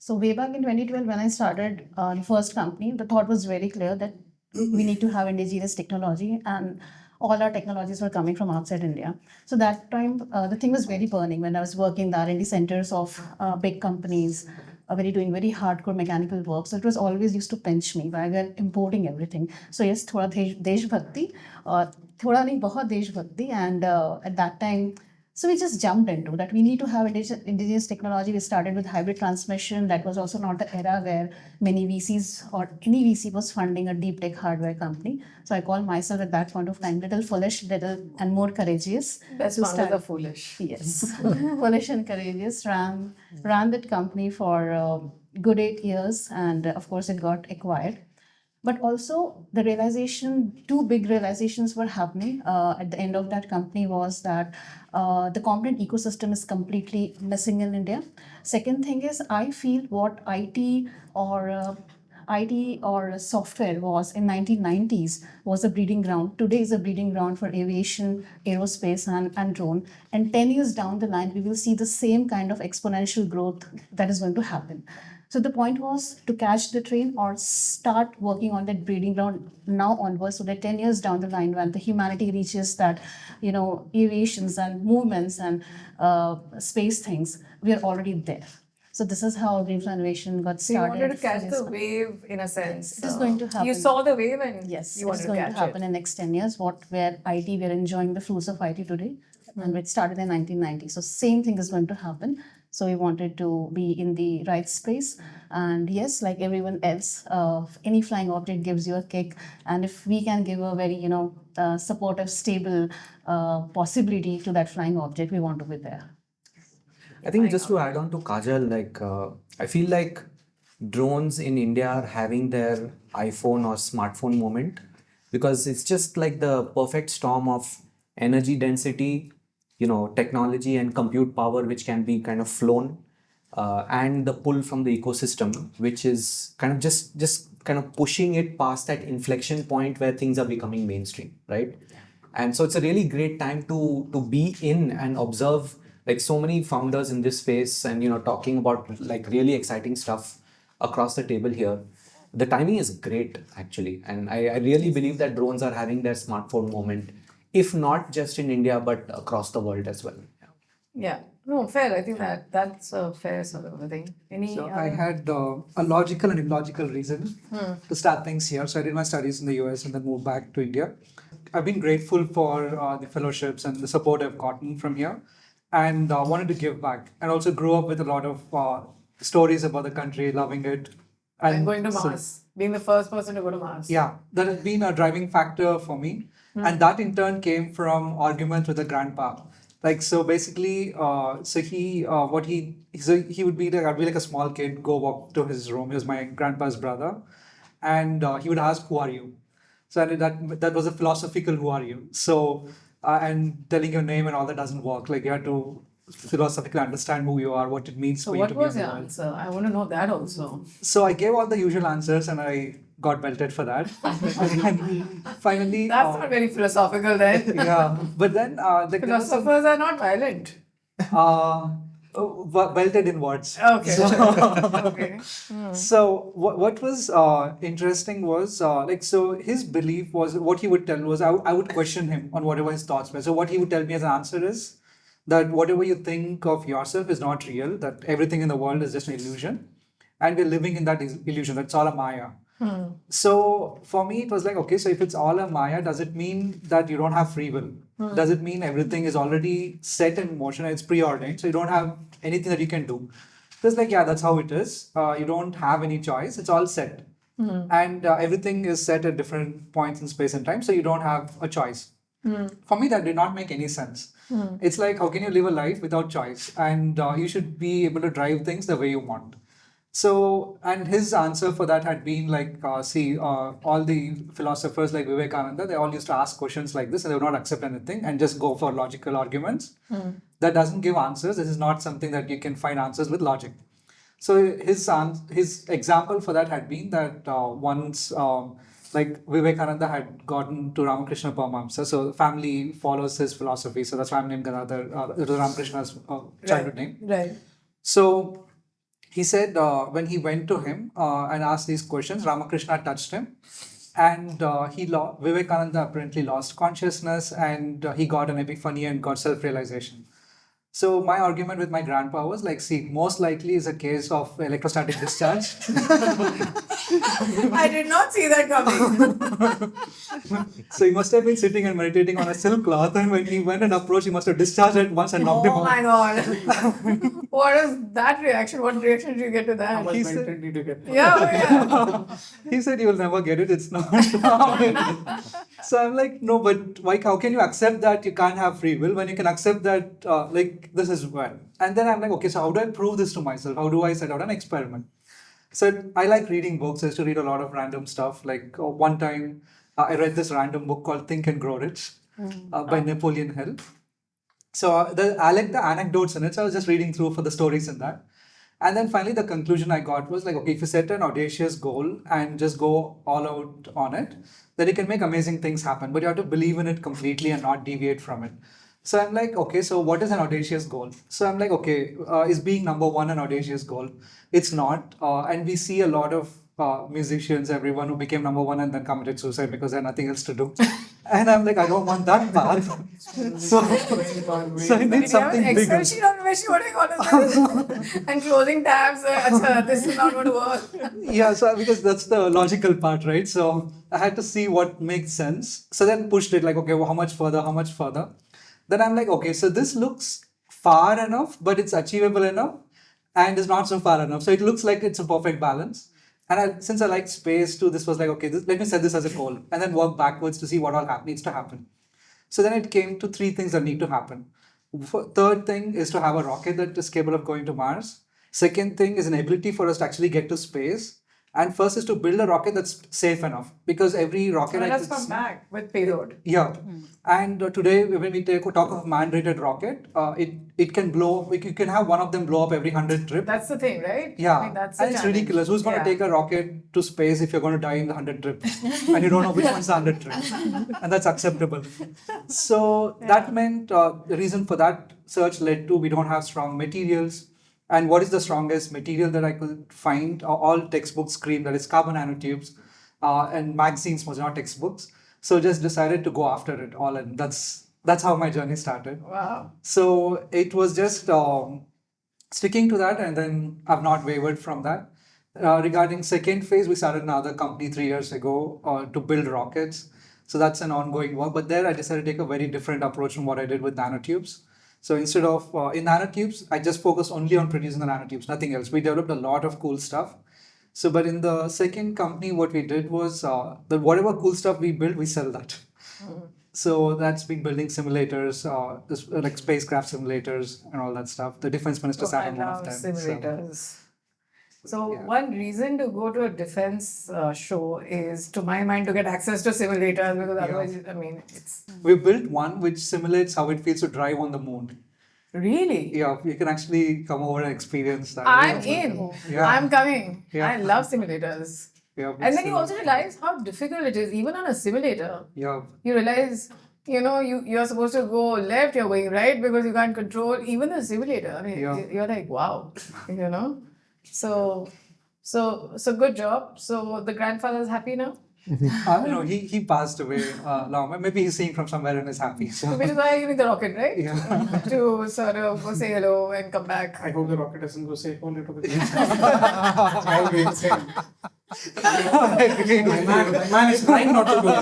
So way back in 2012, when I started the first company, the thought was very clear that we need to have indigenous technology, and all our technologies were coming from outside India. So that time, the thing was very burning when I was working in the R&D centers of big companies, doing very hardcore mechanical work. So it was always used to pinch me while we were importing everything. So yes, thoda desh bhakti, thoda nahi bahut desh bhakti, and at that time, so we just jumped into that. We need to have indigenous technology. We started with hybrid transmission. That was also not the era where many VCs or any VC was funding a deep tech hardware company. So I call myself at that point of time little foolish, little and more courageous. Best founders are foolish. Yes, foolish and courageous. Ran that company for a good 8 years, and of course it got acquired. But also the realization, two big realizations were happening at the end of that company was that the component ecosystem is completely missing in India. Second thing is, I feel what IT or software was in 1990s was a breeding ground. Today is a breeding ground for aviation, aerospace, and drone. And 10 years down the line, we will see the same kind of exponential growth that is going to happen. So the point was to catch the train or start working on that breeding ground now onwards, so that 10 years down the line, when the humanity reaches that, aviations and movements and space things, we are already there. So this is how Greenfield Innovation got So you started. wanted to catch the wave in a sense. It is going to happen. You saw the wave and Yes, you it wanted is going to to catch happen it. in next 10 years. Where IT, we are enjoying the fruits of IT today, and it started in 1990. So same thing is going to happen. So we wanted to be in the right space. And yes, like everyone else, any flying object gives you a kick. And if we can give a very, supportive, stable possibility to that flying object, we want to be there. I think just to add on to Kajal, I feel like drones in India are having their iPhone or smartphone moment, because it's just like the perfect storm of energy density, technology and compute power, which can be kind of flown, and the pull from the ecosystem, which is kind of just kind of pushing it past that inflection point where things are becoming mainstream, right? And so it's a really great time to be in and observe like so many founders in this space, and talking about like really exciting stuff across the table here. The timing is great actually, and I really believe that drones are having their smartphone moment, if not just in India but across the world as well. Yeah. No, fair. I think that's a fair sort of a thing. So I had a logical and illogical reason to start things here. So I did my studies in the US and then moved back to India. I've been grateful for the fellowships and the support I've gotten from here, and wanted to give back, and also grew up with a lot of stories about the country, loving it. And going to Mars, being the first person to go to Mars. Yeah, that has been a driving factor for me. And that in turn came from arguments with a grandpa. Like, so basically, he would be like, I'd be like a small kid, go walk to his room. He was my grandpa's brother. And he would ask, who are you? So that was a philosophical, who are you? So, and telling your name and all that doesn't work. Like, you have to philosophically understand who you are, what it means So for you to what be was in the your world. answer? I want to know that also. So I gave all the usual answers and I got belted for that. And finally... That's not very philosophical then. yeah, but then... Philosophers are not violent. Belted in words. Okay. So, Okay. so what was interesting was so his belief was what he would tell was I would question him on whatever his thoughts were. So what he would tell me as an answer is that whatever you think of yourself is not real, that everything in the world is just an illusion, and we're living in that illusion. That's all a Maya. So for me, it was like, okay, so if it's all a Maya, does it mean that you don't have free will? Does it mean everything is already set in motion and it's preordained, so you don't have anything that you can do? So it's like, yeah, that's how it is. You don't have any choice. It's all set. And everything is set at different points in space and time, so you don't have a choice. For me, that did not make any sense. It's like, how can you live a life without choice? And you should be able to drive things the way you want. So, and his answer for that had been like, all the philosophers like Vivekananda, they all used to ask questions like this and they would not accept anything and just go for logical arguments. That doesn't give answers. This is not something that you can find answers with logic. So his example for that had been that once like Vivekananda had gotten to Ramakrishna Paramahamsa, so the family follows his philosophy. So that's why I'm named Ganadhar. It was Ramakrishna's childhood name. Right. So he said when he went to him and asked these questions, Ramakrishna touched him, and Vivekananda apparently lost consciousness, and he got an epiphany and got self-realization. So my argument with my grandpa was like, see, most likely is a case of electrostatic discharge. I did not see that coming. So he must have been sitting and meditating on a silk cloth, and when he went and approached, he must have discharged it once and knocked him Oh out. my god. What is that reaction? What reaction did you get to How that? much He mental said- need you get? Yeah. He said, you'll never get it, it's not. So I'm like, no, but why? How can you accept that you can't have free will when you can accept that this is well? And then I'm like, okay, so how do I prove this to myself? How do I set out an experiment? So I like reading books. I used to read a lot of random stuff. Like one time I read this random book called Think and Grow Rich by Napoleon Hill. So I like the anecdotes in it. So I was just reading through for the stories in that. And then finally the conclusion I got was like, okay, if you set an audacious goal and just go all out on it, then you can make amazing things happen. But you have to believe in it completely and not deviate from it. So I'm like, okay, so what is an audacious goal? So I'm like, okay, is being number one an audacious goal? It's not. And we see a lot of musicians, everyone who became number one and then committed suicide because they had nothing else to do. And I'm like, I don't want that path. So I need something Excel bigger. sheet on which what are you going to do? And closing tabs. Achha, this is not going to work. Yeah, so because that's the logical part, right? So I had to see what makes sense. So then pushed it like, okay, well, how much further? How much further? Then I'm like, okay, so this looks far enough, but it's achievable enough and is not so far enough. So it looks like it's a perfect balance. And since I like space too, this was like, okay, let me set this as a goal and then work backwards to see what all needs to happen. So then it came to three things that need to happen. Third thing is to have a rocket that is capable of going to Mars. Second thing is an ability for us to actually get to space. And first is to build a rocket that's safe enough, because every rocket So I let's could come see- back with payload. Yeah, and today when we talk of man-rated rocket, it can blow. You can have one of them blow up every 100 trips. That's the thing, right? Yeah, I mean, that's the and it's challenge. ridiculous. Who's going to take a rocket to space if you're going to die in the 100 trips and you don't know which one's the 100 trips, and that's acceptable. So that meant the reason for that search led to we don't have strong materials. And what is the strongest material that I could find? All textbooks scream that it's carbon nanotubes, and magazines was not textbooks. So just decided to go after it all, and that's how my journey started. Wow. So it was just sticking to that, and then I've not wavered from that. Regarding second phase, we started another company 3 years ago to build rockets. So that's an ongoing work. But there I decided to take a very different approach from what I did with nanotubes. So instead of in nanotubes, I just focused only on producing the nanotubes, nothing else. We developed a lot of cool stuff. So, but in the second company, what we did was that whatever cool stuff we build, we sell that. So that's been building simulators, like spacecraft simulators and all that stuff. The defense minister I sat on one love of them. simulators. So yeah. one reason to go to a defense show is, to my mind, to get access to simulators, because otherwise, I mean, it's We built one which simulates how it feels to drive on the moon. really. Yeah, you can actually come over and experience that. I'm in. Yeah. I'm coming. Yeah. I love simulators. Yeah, And then you also realize how difficult it is, even on a simulator. Yeah, You realize you're supposed to go left, you're going right because you can't control even the simulator. I mean, you're like, wow, So good job. So the grandfather's happy now, No, he passed away long. Maybe he's seeing from somewhere and is happy. So. which is why you need the rocket, right? Yeah. To sort of go say hello and come back. I hope the rocket doesn't go say hello to the That would be insane. Man is trying not to do it.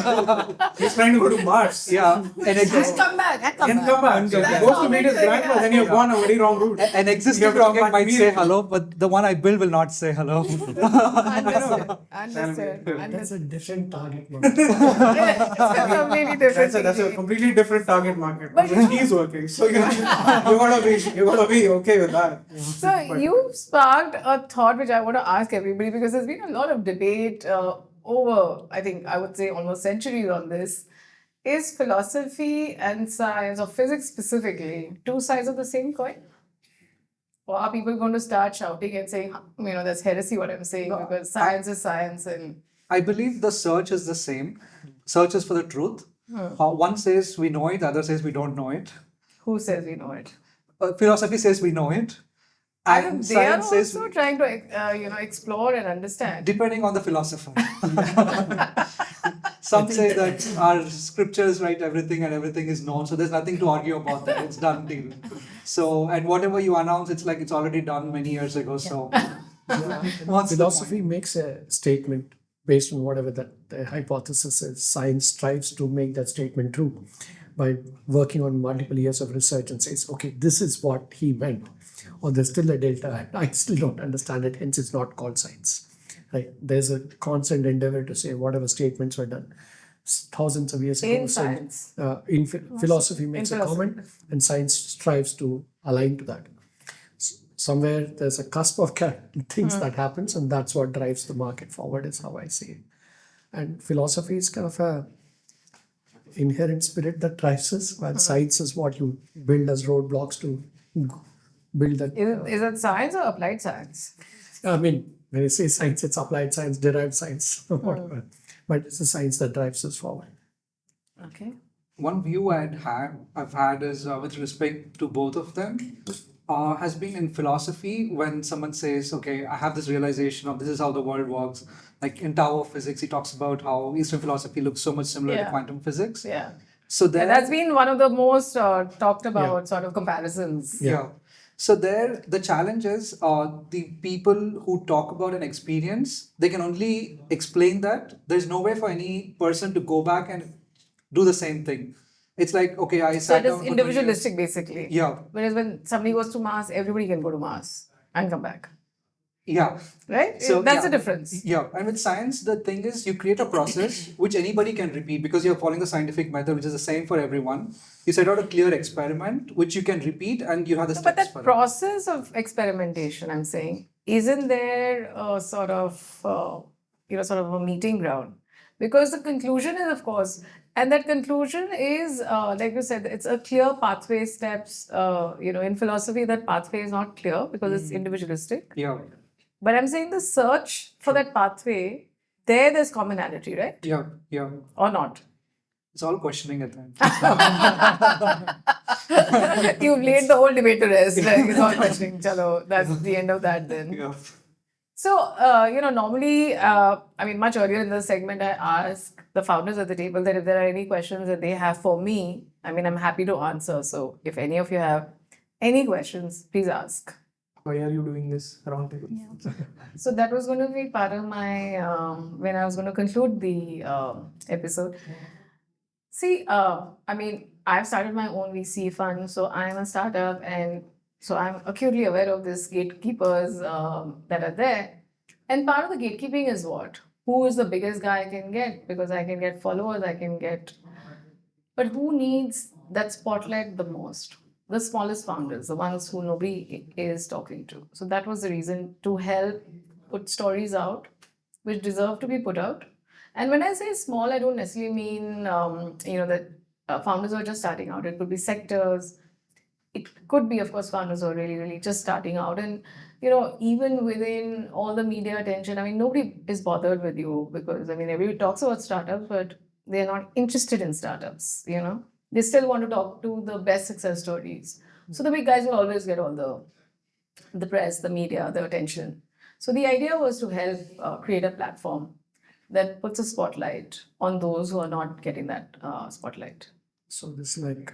He's trying to go to Mars. Yeah, and And come back. And come back. So he goes to meet his grandma, then you've gone a very wrong route. an existing You have to come rocket back might say immediately. hello, but the one I build will not say hello. Understood. That's a different target market. It's a completely different. That's a completely different target market, But which he's working. So you gotta be okay with that. So you sparked a thought which I want to ask everybody, because there's been a lot of debate over, I think I would say almost centuries on this. Is philosophy and science, or physics specifically, two sides of the same coin? Or are people going to start shouting and saying, that's heresy what I'm saying, because science is science and... I believe the search is the same. Search is for the truth. One says we know it, the other says we don't know it. Who says we know it? Philosophy says we know it. And They are science says, also trying to, explore and understand. depending on the philosopher. Some say that our scriptures write everything and everything is known, so there's nothing to argue about that. It's done deal. So, and whatever you announce, it's like it's already done many years ago. So, what's the Philosophy makes a statement based on whatever the hypothesis is. Science strives to make that statement true by working on multiple years of research and says, okay, this is what he meant. Or there's still a delta. I still don't understand it, hence it's not called science. Right? There's a constant endeavor to say whatever statements were done thousands of years ago. In science. Philosophy makes a philosophy. comment and science strives to align to that. Somewhere there's a cusp of things that happens, and that's what drives the market forward, is how I see it. And philosophy is kind of a inherent spirit that drives us, while science is what you build as roadblocks to build that. Is it science or applied science? I mean, when you say science, it's applied science, derived science, whatever. But it's the science that drives us forward. Okay. one view I've had is with respect to both of them has been in philosophy. When someone says, okay, I have this realization of this is how the world works. Like in Tao of Physics, he talks about how Eastern philosophy looks so much similar to quantum physics. Yeah. So there, that's been one of the most talked about sort of comparisons. Yeah. So there, the challenge is the people who talk about an experience, they can only explain that. There's no way for any person to go back and do the same thing. It's like, okay, I So sat it is down for 2 individualistic, years. basically. Yeah. Whereas when somebody goes to Mars, everybody can go to Mars and come back. Yeah. Right? So That's yeah. the difference. Yeah. And with science, the thing is you create a process which anybody can repeat because you're following the scientific method, which is the same for everyone. You set out a clear experiment which you can repeat and you have the But steps that for it. process of experimentation, I'm saying, isn't there a sort of, sort of a meeting ground? Because the conclusion is, of course, and that conclusion is, like you said, it's a clear pathway steps. In philosophy, that pathway is not clear because it's individualistic. Yeah. But I'm saying the search for that pathway, there's commonality, right? Yeah. Yeah. Or not? It's all questioning at times. You've laid the whole debate to rest. Like, it's all questioning. Chalo, that's the end of that then. Yeah. So, normally, much earlier in the segment, I ask the founders at the table that if there are any questions that they have for me, I'm happy to answer. So, if any of you have any questions, please ask. Why are you doing this round table? So, that was going to be part of my, when I was going to conclude the episode. See, I've started my own VC fund, so I'm a startup, and so I'm acutely aware of these gatekeepers that are there. And part of the gatekeeping is what? Who is the biggest guy I can get? Because I can get followers, but who needs that spotlight the most? The smallest founders, the ones who nobody is talking to. So that was the reason, to help put stories out which deserve to be put out. And when I say small, I don't necessarily mean, that founders are just starting out. It could be sectors. It could be, of course, founders who are really, really just starting out. And, even within all the media attention, nobody is bothered with you because, everybody talks about startups, but they're not interested in startups, you know. They still want to talk to the best success stories. So the big guys will always get all the press, the media, the attention. So the idea was to help create a platform that puts a spotlight on those who are not getting that spotlight. So this is like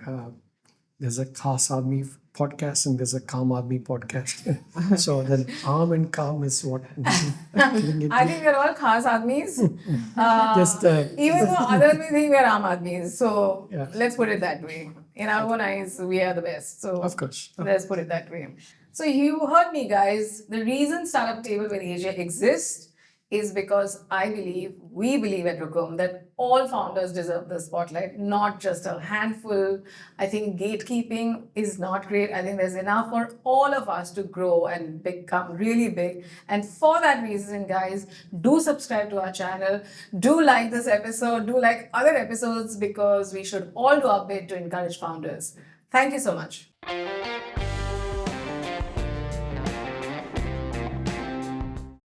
there's a Khas Army podcast and there's a Calm Army podcast. So then arm and calm is what. I think we're all khas admis. Just Even though others may think we're aam admis. So Yeah. let's put it that way. In our own eyes, we are the best. So of course. let's put it that way. So you heard me, guys. The reason Startup Table with AJ exists is because we believe at Rukam that all founders deserve the spotlight, not just a handful. I think gatekeeping is not great. I think there's enough for all of us to grow and become really big. And for that reason, guys, do subscribe to our channel. Do like this episode. Do like other episodes because we should all do our bit to encourage founders. Thank you so much.